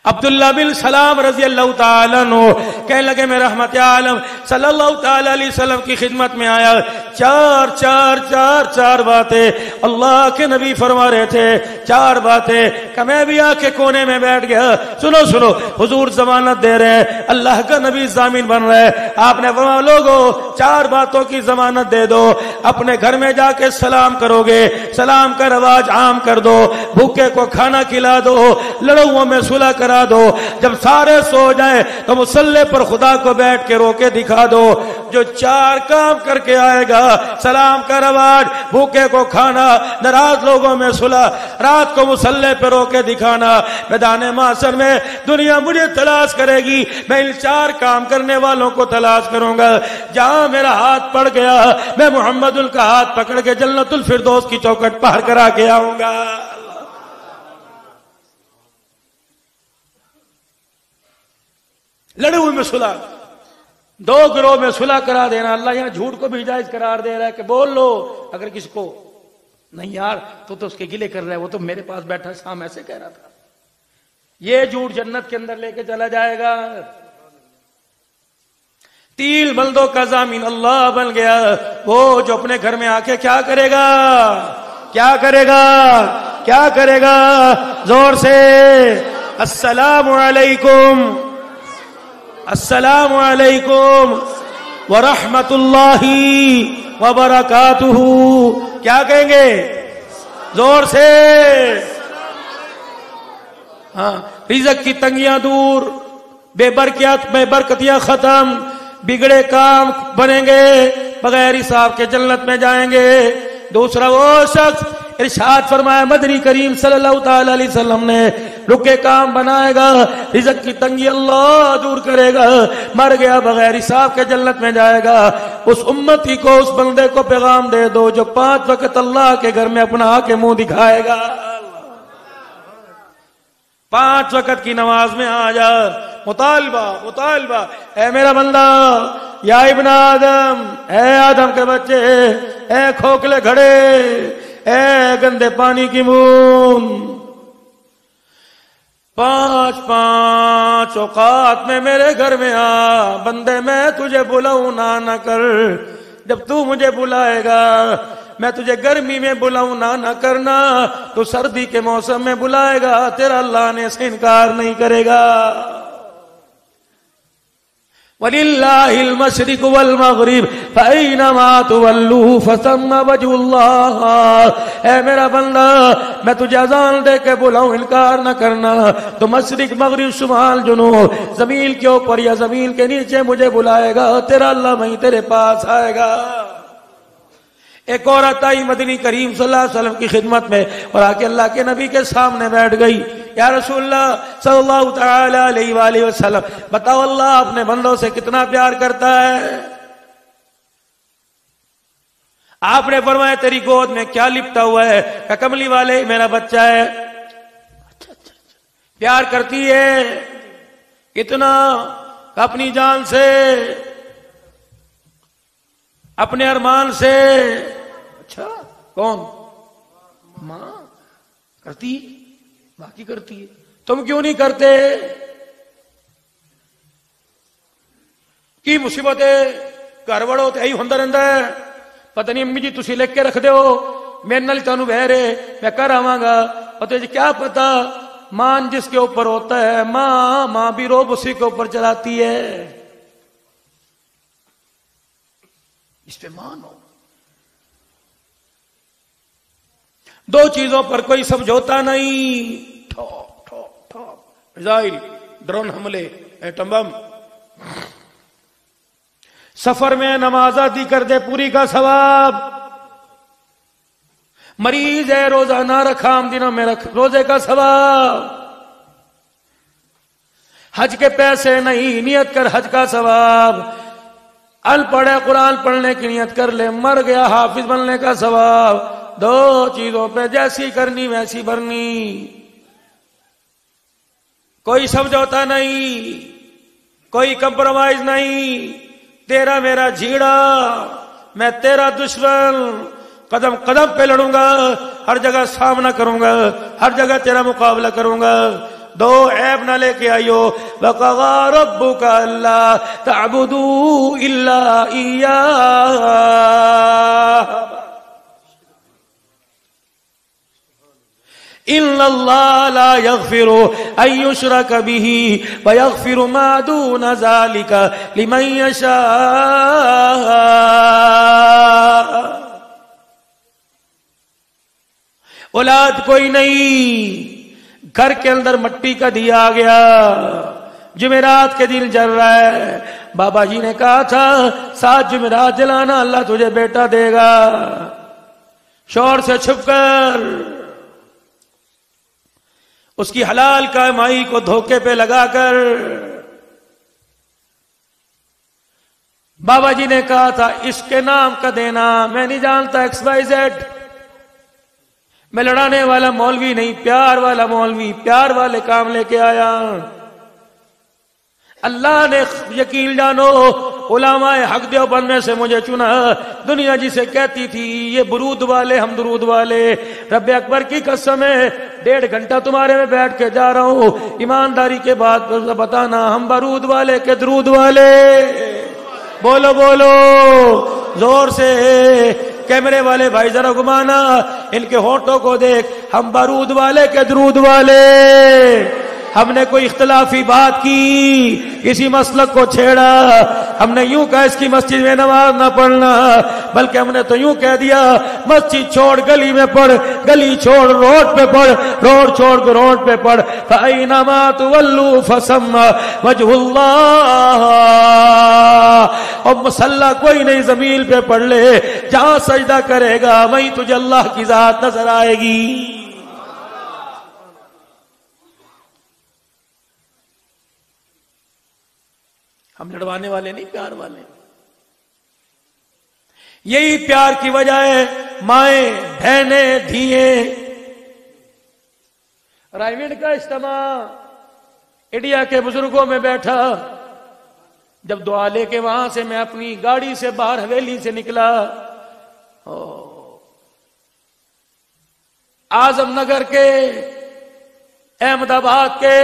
عبداللہ بن سلام رضی اللہ تعالیٰ عنہ کہنے لگے میں رحمت عالم صلی اللہ تعالیٰ علیہ وسلم کی خدمت میں آیا. 4 باتیں اللہ کے نبی فرما رہے تھے, 4 باتیں کہ میں بھی آ کے کونے میں بیٹھ گیا. سنو, حضور ضمانت دے رہے ہیں, اللہ کا نبی ضامن بن رہے ہیں. آپ نے فرمایا لوگوں 4 باتوں کی ضمانت دے دو. اپنے گھر میں جا کے سلام کرو گے, سلام کا رواج عام کر دو, بھوکے کو کھانا کھلا دو, لڑوؤں میں صلح کرا دو. جب سارے سو جائیں تو مصلی پر خدا کو بیٹھ کے رو کے دکھا دو. جو 4 کام کر کے آئے گا, سلام کا رواج, بھوکے کو کھانا, ناراض لوگوں میں صلح, رات کو مصلی پہ رو کے دکھانا, میدان محشر میں دنیا مجھے تلاش کرے گی, میں ان 4 کام کرنے والوں کو تلاش کروں گا. جہاں میرا ہاتھ پڑ گیا, میں محمد کا ہاتھ پکڑ کے جنت الفردوس کی چوکھٹ پار کرا کے آؤں گا. لڑے ہوئے میں صلح, 2 گروہ میں صلح کرا دینا. اللہ یہاں جھوٹ کو بھی جائز قرار دے رہا ہے کہ بول لو. اگر کسی کو نہیں یار تو اس کے گلے کر رہا ہے, وہ تو میرے پاس بیٹھا شام ایسے کہہ رہا تھا, یہ جھوٹ جنت کے اندر لے کے چلا جائے گا. 3 بندوں کا ضامن اللہ بن گیا. وہ جو اپنے گھر میں آ کے کیا کرے گا, کیا کرے گا, کیا کرے گا, زور سے السلام علیکم, السلام علیکم ورحمت اللہ وبرکاتہ. کیا کہیں گے, زور سے. ہاں, رزق کی تنگیاں دور, بے برکتیاں ختم, بگڑے کام بنیں گے, بغیر حساب کے جنت میں جائیں گے. دوسرا وہ شخص, ارشاد فرمایا مدنی کریم صلی اللہ تعالی علیہ وسلم نے, رکے کام بنائے گا, رزق کی تنگی اللہ دور کرے گا, مر گیا بغیر حساب کے جنت میں جائے گا. اس امتی کو, اس بندے کو پیغام دے دو جو 5 وقت اللہ کے گھر میں اپنا آ کے منہ دکھائے گا. 5 وقت کی نماز میں آ جا. مطالبہ, اے میرا بندہ, یا ابن آدم, اے آدم کے بچے, اے کھوکھلے گھڑے, اے گندے پانی کی بوند, 5 اوقات میں میرے گھر میں آ. بندے میں تجھے بلاؤں نہ کر, جب تو مجھے بلائے گا. میں تجھے گرمی میں بلاؤں نہ کرنا, تو سردی کے موسم میں بلائے گا, تیرا اللہ نے سے انکار نہیں کرے گا. وَلِلَّهِ الْمَشْرِقُ وَالْمَغْرِبُ فَأَيْنَمَا تُوَلُّوا فَثَمَّ وَجْهُ اللَّهِ. اے میرا بندہ, میں تجھے اذان دے کے بلاؤں, انکار نہ کرنا. تو مشرق مغرب شمال جنوب, زمین کے اوپر یا زمین کے نیچے مجھے بلائے گا, تیرا اللہ وہیں تیرے پاس آئے گا. ایک عورت آئی مدنی کریم صلی اللہ علیہ وسلم کی خدمت میں اور آ کے اللہ کے نبی کے سامنے بیٹھ گئی. یا رسول اللہ صلی اللہ تعالی علیہ وآلہ وسلم، بتاؤ اللہ اپنے بندوں سے کتنا پیار کرتا ہے. آپ نے فرمایا تیری گود میں کیا لپٹا ہوا ہے؟ کہ کملی والے میرا بچہ ہے. اچھا پیار کرتی ہے کتنا؟ اپنی جان سے، اپنے ارمان سے. اچھا کون؟ ماں کرتی، باقی کرتی ہے، تم کیوں نہیں کرتے؟ کی مصیبت ہے گھر وڑو تو یہی ہوتا رہتا ہے. پتہ نہیں امی جی تسی لکھ کے رکھ دیو میرے نال تانوں بہ رہے میں کر آواں گا. اور جی کیا پتا مان جس کے اوپر ہوتا ہے ماں بھی روب اسی کے اوپر چلاتی ہے. اس پہ مان ہو. دو چیزوں پر کوئی سمجھوتا نہیں. ٹھوک ٹھوک ٹھوک میزائل، ڈرون حملے، ایٹم بم. سفر میں نماز آدھی کر دے پوری کا ثواب. مریض ہے روزہ نہ رکھا عام دنوں میں رکھ روزے کا ثواب. حج کے پیسے نہیں نیت کر حج کا ثواب. ال پڑھے قرآن پڑھنے کی نیت کر لے مر گیا حافظ بننے کا ثواب. دو چیزوں پہ جیسی کرنی ویسی بھرنی. کوئی سمجھوتا نہیں، کوئی کمپرومائز نہیں. تیرا میرا جھیڑا، میں تیرا دشمن، قدم قدم پہ لڑوں گا، ہر جگہ سامنا کروں گا، ہر جگہ تیرا مقابلہ کروں گا. دو عیب نہ لے کے آئیو. وَقَضَىٰ رَبُّكَ أَلَّا تَعْبُدُوا إِلَّا إِيَّاهُ إِنَّ اللَّهَ لَا يَغْفِرُ أَن يُشْرَكَ بِهِ وَيَغْفِرُ مَا دُونَ ذَلِكَ لِمَن يَشَاءُ. اولاد کوئی نہیں، گھر کے اندر مٹی کا دیا آ گیا، جمعرات کے دن جل رہا ہے. بابا جی نے کہا تھا 7 جمعرات جلانا اللہ تجھے بیٹا دے گا. شوہر سے چھپ کر اس کی حلال کمائی کو دھوکے پہ لگا کر بابا جی نے کہا تھا اس کے نام کا دینا میں نہیں جانتا XYZ. میں لڑانے والا مولوی نہیں، پیار والا مولوی، پیار والے کام لے کے آیا. اللہ نے یقین جانو علماء حق دیوبند میں سے مجھے چنا. دنیا جسے کہتی تھی یہ برود والے ہم درود والے، رب اکبر کی قسم ہے 1.5 گھنٹہ تمہارے میں بیٹھ کے جا رہا ہوں، ایمانداری کے بات بتانا ہم برود والے کے درود والے. بولو بولو زور سے. کیمرے والے بھائی ذرا گھمانا، ان کے ہونٹوں کو دیکھ. ہم بارود والے کے درود والے. ہم نے کوئی اختلافی بات کی، کسی مسلک کو چھیڑا، ہم نے یوں کہا اس کی مسجد میں نماز نہ پڑھنا، بلکہ ہم نے تو یوں کہہ دیا مسجد چھوڑ گلی میں پڑھ، گلی چھوڑ روڈ پہ پڑھ، روڈ چھوڑ روڈ پہ پڑھ. فَأَيْنَمَا تُوَلُّوا فَثَمَّ وَجْهُ اللَّهِ. اور مسلح کوئی نہیں زمین پہ پڑھ لے، جہاں سجدہ کرے گا وہیں تجھے اللہ کی ذات نظر آئے گی. ہم لڑوانے والے نہیں، پیار والے. یہی پیار کی وجہ ہے مائیں بہنیں دھییں. رائمنڈ کا اجتماع انڈیا کے بزرگوں میں بیٹھا. جب دعا لے کے وہاں سے میں اپنی گاڑی سے باہر حویلی سے نکلا، اعظم نگر کے، احمد آباد کے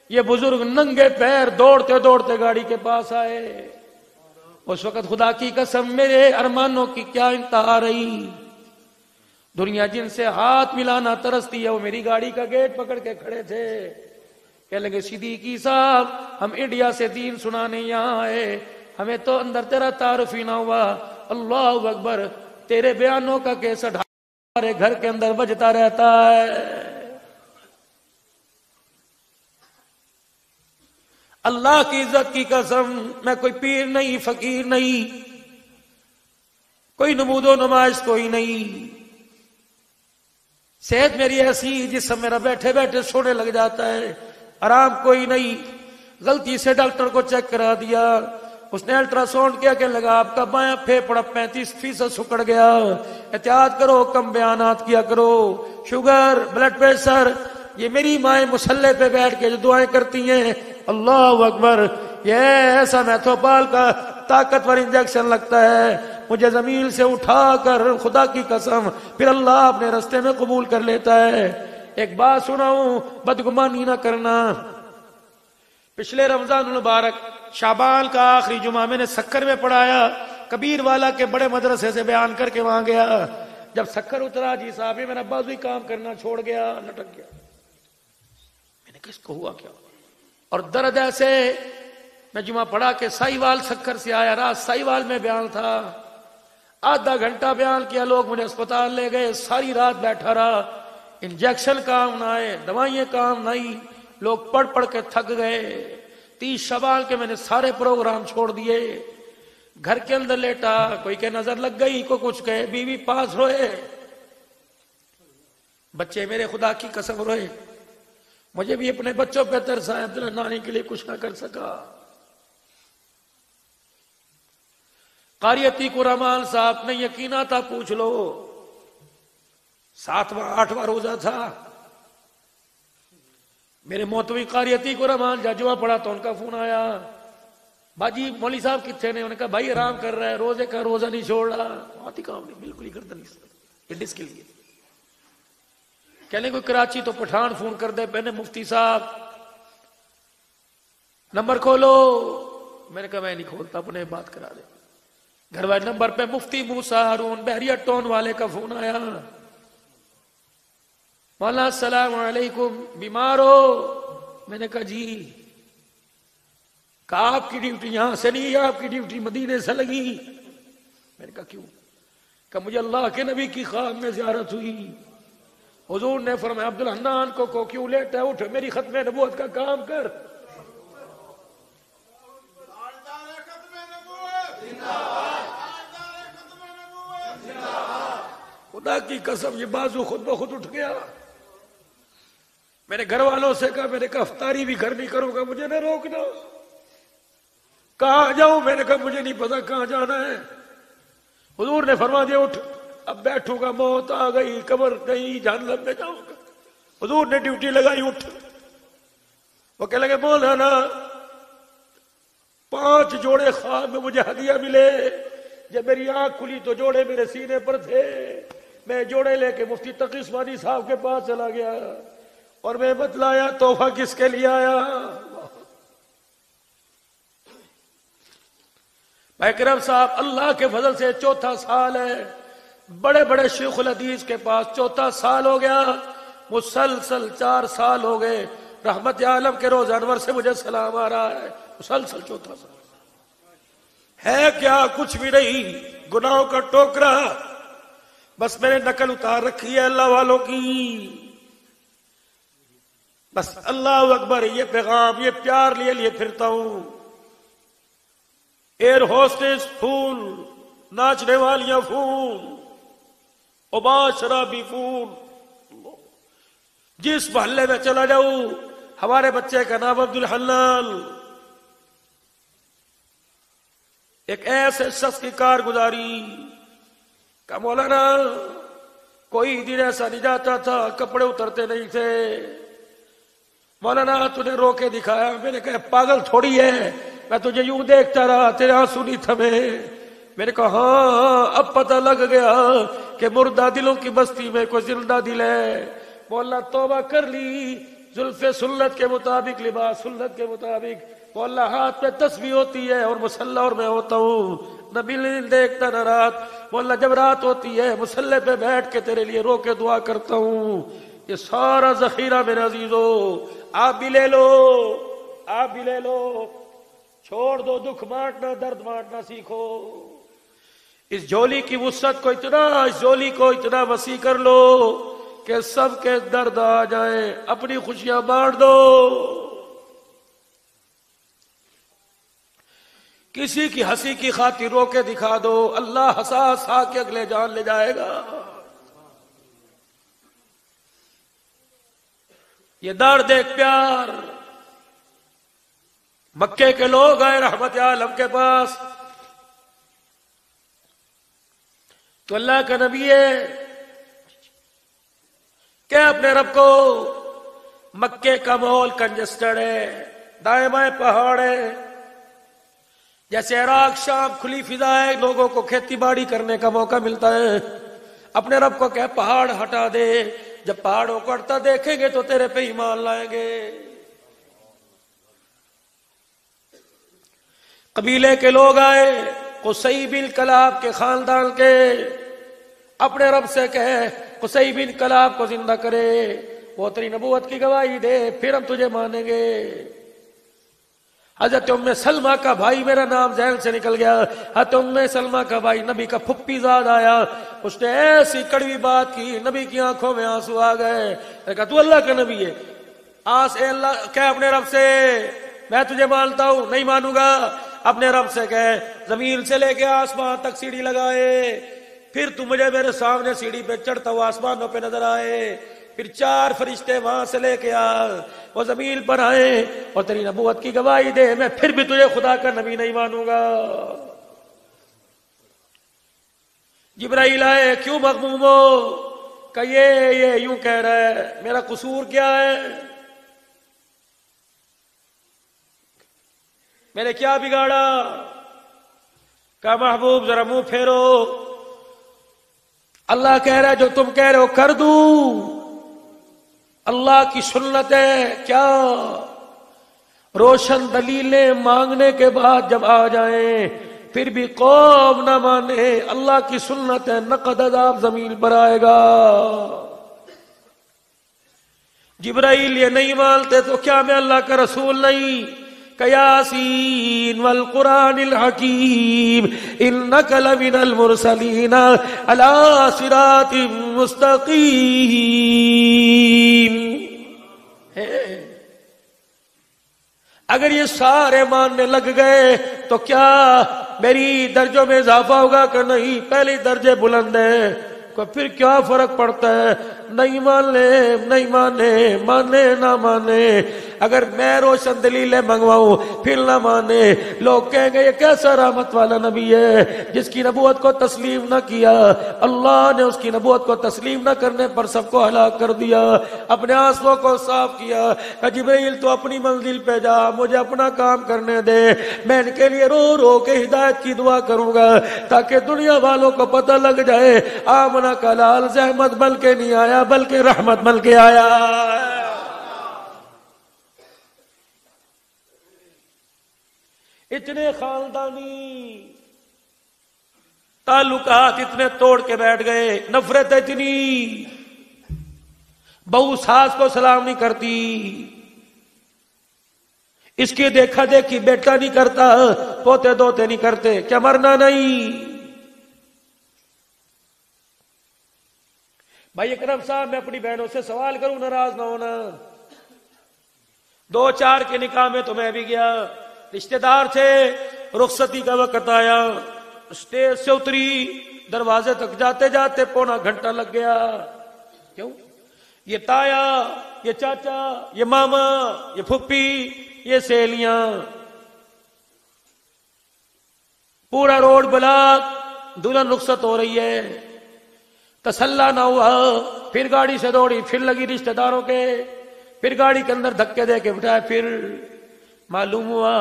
یہ بزرگ ننگے پیر دوڑتے دوڑتے گاڑی کے پاس آئے. اس وقت خدا کی قسم میرے ارمانوں کی کیا انتہا رہی. دنیا جن سے ہاتھ ملانا ترستی ہے وہ میری گاڑی کا گیٹ پکڑ کے کھڑے تھے. کہنے لگے صدیقی صاحب ہم انڈیا سے دین سنانے یہاں آئے، ہمیں تو اندر تیرا تعارف ہی نہ ہوا. اللہ اکبر، تیرے بیانوں کا کیسٹ ہمارے گھر کے اندر بجتا رہتا ہے. اللہ کی عزت کی قسم میں کوئی پیر نہیں، فقیر نہیں، کوئی نمود و نمائش کوئی نہیں. صحت میری ایسی جسم میرا بیٹھے بیٹھے سونے لگ جاتا ہے، آرام کوئی نہیں. غلطی سے ڈاکٹر کو چیک کرا دیا، اس نے الٹرا ساؤنڈ کیا کہ لگا آپ کا بایاں پھیپڑا 35% سکڑ گیا. احتیاط کرو، کم بیانات کیا کرو. شوگر، بلڈ پریشر، یہ میری مائیں مسلح پہ بیٹھ کے جو دعائیں کرتی ہیں، اللہ اکبر، یہ ایسا میتھوپال کا طاقتور انجیکشن لگتا ہے، مجھے زمین سے اٹھا کر خدا کی قسم پھر اللہ اپنے رستے میں قبول کر لیتا ہے. ایک بات سناؤں، بدگمانی نہ کرنا. پچھلے رمضان المبارک شعبان کا آخری جمعہ میں نے سکر میں پڑھایا، کبیر والا کے بڑے مدرسے سے بیان کر کے وہاں گیا. جب سکر اترا جی صاحب میرا بازوی کام کرنا چھوڑ گیا، لٹک گیا. میں نے کس کو ہوا کیا؟ اور درد ایسے. میں جمعہ پڑھا کے سائیوال سکر سے آیا، رات سائیوال میں بیان تھا، آدھا گھنٹہ بیان کیا، لوگ مجھے اسپتال لے گئے، ساری رات بیٹھا رہا. انجیکشن کام نہ آئے، دوائیں کام نہ آئی، لوگ پڑھ پڑھ کے تھک گئے. 30 شعبان کے میں نے سارے پروگرام چھوڑ دیے. گھر کے اندر لیٹا، کوئی کہ نظر لگ گئی، کو کچھ کہے، بیوی پاس روئے، بچے میرے خدا کی قسم روئے. مجھے بھی اپنے بچوں پہ ترس آیا، عبداللہ نانی کے لیے کچھ نہ کر سکا. قاری عتیق الرحمان صاحب نے یقین آتا پوچھ لو، 7واں 8واں روزہ تھا. میرے موتوی قاری عتیق الرحمان جمعہ پڑا تو ان کا فون آیا، باجی مولوی صاحب کتنے نے؟ انہوں نے کہا بھائی آرام کر رہا ہے، روزے کا روزہ نہیں چھوڑ رہا. بہت ہی کام نہیں، بالکل ہی کرتا نہیں سر، یہ ڈس کے لیے. کہنے کوئی کراچی تو پٹھان فون کر دے، پہنے مفتی صاحب نمبر کھولو. میں نے کہا میں نہیں کھولتا، اپنے بات کرا دے. گھر والے نمبر پہ مفتی موسیٰ ہارون بحریہ ٹون والے کا فون آیا، مولانا السلام علیکم، بیمار ہو؟ میں نے کہا جی. کہا آپ کی ڈیوٹی یہاں سے نہیں، آپ کی ڈیوٹی مدینے سے لگی. میں نے کہا کیوں؟ کہ مجھے اللہ کے نبی کی خواب میں زیارت ہوئی، حضور نے فرمایا عبدالحنان کو کیوں لیٹ ہے، اٹھ میری ختم نبوت کا کام کر. خدا کی قسم یہ بازو خود بخود اٹھ گیا. میں نے گھر والوں سے کہا، میں نے کہا افطاری بھی گھر نہیں کروں گا، مجھے نہ روکنا. کہاں جاؤں؟ میں نے کہا مجھے نہیں پتا کہاں جانا ہے. حضور نے فرما دیا اٹھ، اب بیٹھوں گا، موت آ گئی، قبر نہیں، جہنم میں جاؤں گا. حضور نے ڈیوٹی لگائی، اٹھ. وہ کہنے لگے مولانا 5 جوڑے خواب میں مجھے ہدیہ ملے، جب میری آنکھ کھلی تو جوڑے میرے سینے پر تھے. میں جوڑے لے کے مفتی تقی عثمانی صاحب کے پاس چلا گیا اور میں بتلایا تحفہ کس کے لیے آیا. اکرم صاحب اللہ کے فضل سے 4تھا سال ہے، بڑے بڑے شیخ الحدیث کے پاس 4تھا سال ہو گیا، مسلسل 4 سال ہو گئے. رحمت عالم کے روز انور سے مجھے سلام آ رہا ہے، مسلسل 4تھا سال. ہے کیا؟ کچھ بھی نہیں، گناہوں کا ٹوکرا. بس میں نے نقل اتار رکھی ہے اللہ والوں کی. بس اللہ اکبر، یہ پیغام، یہ پیار لیے پھرتا ہوں. ایئر ہوسٹس فون، ناچنے والیاں فون، عباد شرابی فون. جس محلے میں چلا جاؤں ہمارے بچے کا نام عبدالحنان. ایک ایسے شخص کی کارگزاری کہ مولانا کوئی دن ایسا نہیں جاتا تھا کپڑے اترتے نہیں تھے. مولانا تو نے رو کے دکھایا. میں نے کہا پاگل تھوڑی ہے، میں تجھے یوں دیکھتا رہا، تیرے آنسو نہیں تھمے. میں نے کہا ہاں اب پتہ لگ گیا کہ مردہ دلوں کی بستی میں کوئی زندہ دل ہے. مولانا توبہ کر لی، زلف سنت کے مطابق، لباس سنت کے مطابق. مولانا ہاتھ پہ تسبیح ہوتی ہے اور مصلی اور میں ہوتا ہوں، نہ دن دیکھتا نہ رات. مولانا جب رات ہوتی ہے مصلی پہ بیٹھ کے تیرے لیے رو کے دعا کرتا ہوں. یہ سارا ذخیرہ میرے عزیزو آپ بھی لے لو، آپ بھی لے لو. چھوڑ دو دکھ بانٹنا، درد بانٹنا سیکھو. اس جھولی کی وسعت کو اس جھولی کو اتنا وسیع کر لو کہ سب کے درد آ جائیں، اپنی خوشیاں بانٹ دو. کسی کی ہنسی کی خاطر رو کے دکھا دو، اللہ ہنسا ہنسا کے اگلے جان لے جائے گا۔ یہ درد ایک پیار۔ مکے کے لوگ آئے رحمت عالم کے پاس، تو اللہ کا نبی ہے کہ اپنے رب کو مکے کا ماحول کنجسٹڈ ہے، دائیں بائیں پہاڑ ہے، جیسے عراق شام کھلی فضا ہے، لوگوں کو کھیتی باڑی کرنے کا موقع ملتا ہے۔ اپنے رب کو کہ پہاڑ ہٹا دے، جب پہاڑوں کو ہٹتا دیکھیں گے تو تیرے پہ ایمان لائیں گے۔ قبیلے کے لوگ آئے، قصی بن کلاب کے خاندان کے، اپنے رب سے کہے قصی بن کلاب کو زندہ کرے، وہ تیری نبوت کی گواہی دے، پھر ہم تجھے مانیں گے۔ حضرت ام سلمہ کا بھائی، میرا نام ذہن سے نکل گیا، حضرت ام سلمہ کا بھائی نبی کا پھپھی زاد آیا، اس نے ایسی کڑوی بات کی، نبی کی آنکھوں میں آنسو آ گئے۔ کہا تو اللہ کا نبی ہے، اے اللہ کہ اپنے رب سے میں تجھے مانتا ہوں، نہیں مانوں گا۔ اپنے رب سے کہے زمین سے لے کے آسمان تک سیڑھی لگائے، پھر تو مجھے میرے سامنے سیڑھی پہ چڑھتا ہوا آسمانوں پہ نظر آئے، پھر 4 فرشتے وہاں سے لے کے آ، وہ زمین پر آئے اور تیری نبوت کی گواہی دے، میں پھر بھی تجھے خدا کا نبی نہیں مانوں گا۔ جبرائیل آئے، کیوں مغموم ہو؟ کہ یہ یوں کہہ رہا ہے، میرا قصور کیا ہے؟ میں نے کیا بگاڑا؟ کہا محبوب ذرا منہ پھیرو، اللہ کہہ رہا ہے جو تم کہہ رہے ہو کر دوں، اللہ کی سنت ہے کیا؟ روشن دلیلیں مانگنے کے بعد جب آ جائیں پھر بھی قوم نہ مانے، اللہ کی سنت ہے، نقد عذاب زمین پر آئے گا۔ جبرائیل یہ نہیں مانتے تو کیا میں اللہ کا رسول نہیں؟ کہ یاسین والقرآن الحکیم انک لمن المرسلین علی صراط مستقیم۔ اگر یہ سارے ماننے لگ گئے تو کیا میری درجوں میں اضافہ ہوگا کہ نہیں؟ پہلے درجے بلند ہیں، پھر کیا فرق پڑتا ہے؟ نہیں مانے نہیں مانے، مانے نہ مانے، اگر میں روشن دلیلیں منگواؤں پھر نہ مانے، لوگ کہیں گے یہ کیسا رحمت والا نبی ہے جس کی نبوت کو تسلیم نہ کیا، اللہ نے اس کی نبوت کو تسلیم نہ کرنے پر سب کو ہلاک کر دیا، اپنے آنسوؤں کو صاف کیا۔ کہ جبرائیل تو اپنی منزل پہ جا، مجھے اپنا کام کرنے دے، میں ان کے لیے رو رو کے ہدایت کی دعا کروں گا تاکہ دنیا والوں کو پتہ لگ جائے آمنہ کا لال زحمت بن کے نہیں آیا بلکہ رحمت بن کے آیا۔ اتنے خاندانی تعلقات اتنے توڑ کے بیٹھ گئے، نفرت اتنی، بہو ساس کو سلام نہیں کرتی، اس کی دیکھا دیکھی بیٹا نہیں کرتا، پوتے دوتے نہیں کرتے، کیا مرنا نہیں؟ بھائی اکرم صاحب میں اپنی بہنوں سے سوال کروں، ناراض نہ ہونا، 2-4 کے نکاح میں تو میں بھی گیا، رشتہ دار تھے، رخصتی کا وقت آیا، اسٹیج سے اتری، دروازے تک جاتے جاتے 1.25 گھنٹہ لگ گیا۔ کیوں؟ یہ تایا، یہ چاچا، یہ ماما، یہ پھپھی، یہ سہیلیاں، پورا روڈ بلاک، دلہن رخصت ہو رہی ہے، تسلا نہ ہوا، پھر گاڑی سے دوڑی، پھر لگی رشتہ داروں کے، پھر گاڑی کے اندر دھکے دے کے بٹھایا، پھر معلوم ہوا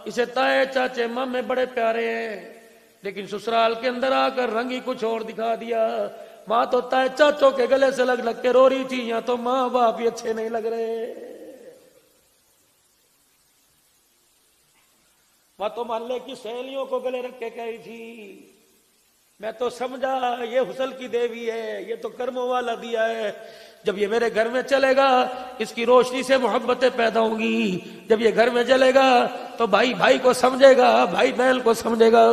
اسے تائے چاچے مامے بڑے پیارے ہیں، لیکن سسرال کے اندر آ کر رنگ ہی کچھ اور دکھا دیا، ماں تو تائے چاچوں کے گلے سے لگ لگ کے رو رہی تھی، یہاں تو ماں باپ بھی اچھے نہیں لگ رہے، ماں تو محلے کی سہیلیوں کو گلے رکھ کے کہی تھی، میں تو سمجھا یہ حسن کی دیوی ہے، یہ تو کرموں والا دیا ہے، جب یہ میرے گھر میں چلے گا اس کی روشنی سے محبتیں پیدا ہوں گی، جب یہ گھر میں چلے گا تو بھائی بھائی کو سمجھے گا، بھائی بہن کو سمجھے گا،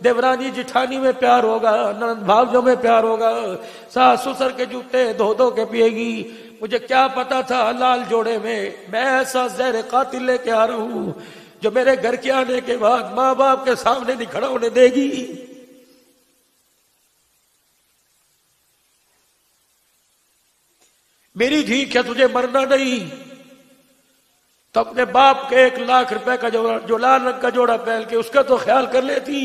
دیورانی جٹھانی میں پیار ہوگا، نند بھاؤجوں میں پیار ہوگا، ساس سسر کے جوتے دھو دھو کے پیے گی۔ مجھے کیا پتا تھا لال جوڑے میں ایسا زہر قاتل لے کے آ رہا ہوں جو میرے گھر کے آنے کے بعد ماں باپ کے سامنے نہیں کھڑا ہونے دے گی. میری دھی کیا تجھے مرنا نہیں؟ تو اپنے باپ کے 1,00,000 روپے کا جو لال رنگ کا جوڑا پہن کے اس کا تو خیال کر لیتی.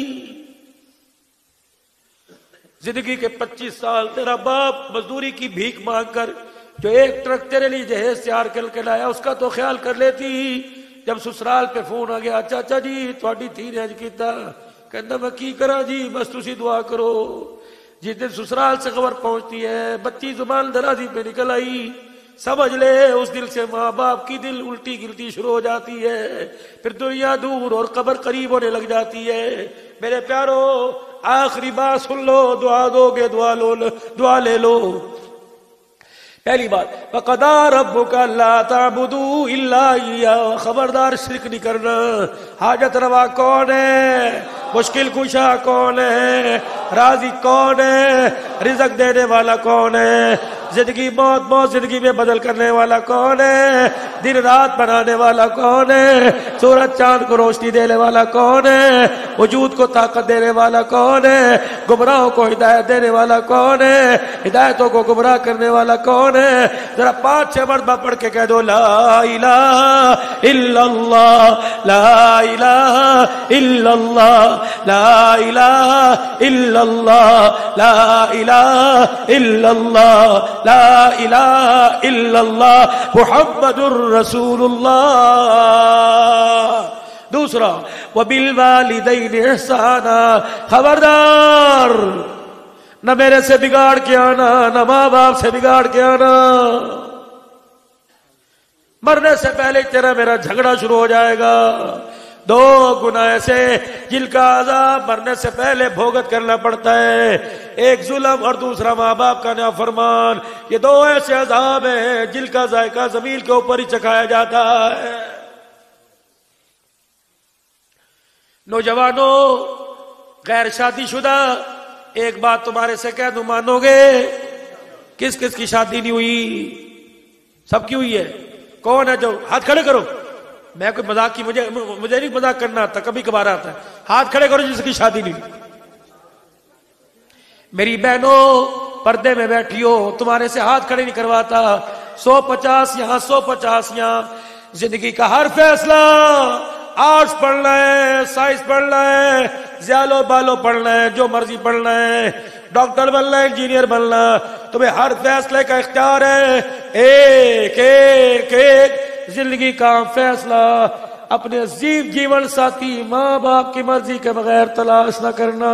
زندگی کے 25 سال تیرا باپ مزدوری کی بھیک مانگ کر جو 1 ٹرک تیرے لیے جہیز تیار کر کے لایا اس کا تو خیال کر لیتی. جب سسرال پہ فون آ گیا چاچا جی تھوڑی دھی نے اج کیتا، کہنا میں کی کرا جی بس تسی دعا کرو. جس دن سسرال سے خبر پہنچتی ہے بچی زبان درازی پہ نکل آئی، سمجھ لے اس دل سے ماں باپ کی دل الٹی گلتی شروع ہو جاتی ہے. پھر دنیا دور اور قبر قریب ہونے لگ جاتی ہے. میرے پیارو آخری بات سن لو، دعا دو گے دعا لے لو. پہلی بات وَقَضَىٰ رَبُّكَ أَلَّا تَعْبُدُوا إِلَّا إِيَّاهُ، خبردار شرک نہیں کرنا. حاجت روا کون ہے؟ مشکل کشا کون ہے؟ راضی کون ہے؟ رزق دینے والا کون ہے؟ زندگی موت زندگی میں بدل کرنے والا کون ہے؟ دن رات بنانے والا کون ہے؟ سورج چاند کو روشنی دینے والا کون ہے؟ وجود کو طاقت دینے والا کون ہے؟ گمراہوں کو ہدایت دینے والا کون ہے؟ ہدایتوں کو گمراہ کرنے والا کون ہے؟ ذرا 5-6 مرتبہ پڑھ کے کہہ دو لا الہ الا اللہ، لا الہ الا اللہ، لا الہ الا اللہ، لا الہ الا اللہ، لا الہ الا اللہ محمد الرسول اللہ. دوسرا وبالوالدین احسانا، خبردار نہ میرے سے بگاڑ کے آنا نہ ماں باپ سے بگاڑ کے آنا. مرنے سے پہلے تیرا میرا جھگڑا شروع ہو جائے گا. 2 گناہ ایسے جن کا عذاب مرنے سے پہلے بھوگت کرنا پڑتا ہے، ایک ظلم اور دوسرا ماں باپ کا نافرمان. یہ 2 ایسے عذاب ہیں جن کا ذائقہ زمین کے اوپر ہی چکھایا جاتا ہے. نوجوانوں غیر شادی شدہ، ایک بات تمہارے سے کہہ دوں مانو گے؟ کس کس کی شادی نہیں ہوئی؟ سب کی ہوئی ہے. کون ہے جو ہاتھ کھڑے کرو. میں کوئی مذاق کی مجھے نہیں مذاق کرنا آتا، کبھی کبھار آتا ہے. ہاتھ کھڑے کرو جس کی شادی نہیں. میری بہنوں پردے میں بیٹھی ہو، تمہارے سے ہاتھ کھڑے نہیں کرواتا. 150 یہاں 150 یہاں. زندگی کا ہر فیصلہ، آرٹس پڑھنا ہے، سائنس پڑھنا ہے، زیالو بالو پڑھنا ہے، جو مرضی پڑھنا ہے، ڈاکٹر بننا ہے، انجینئر بننا، تمہیں ہر فیصلے کا اختیار ہے. ایک ایک ایک زندگی کا فیصلہ اپنے عزیز جیون ساتھی ماں باپ کی مرضی کے بغیر تلاش نہ کرنا.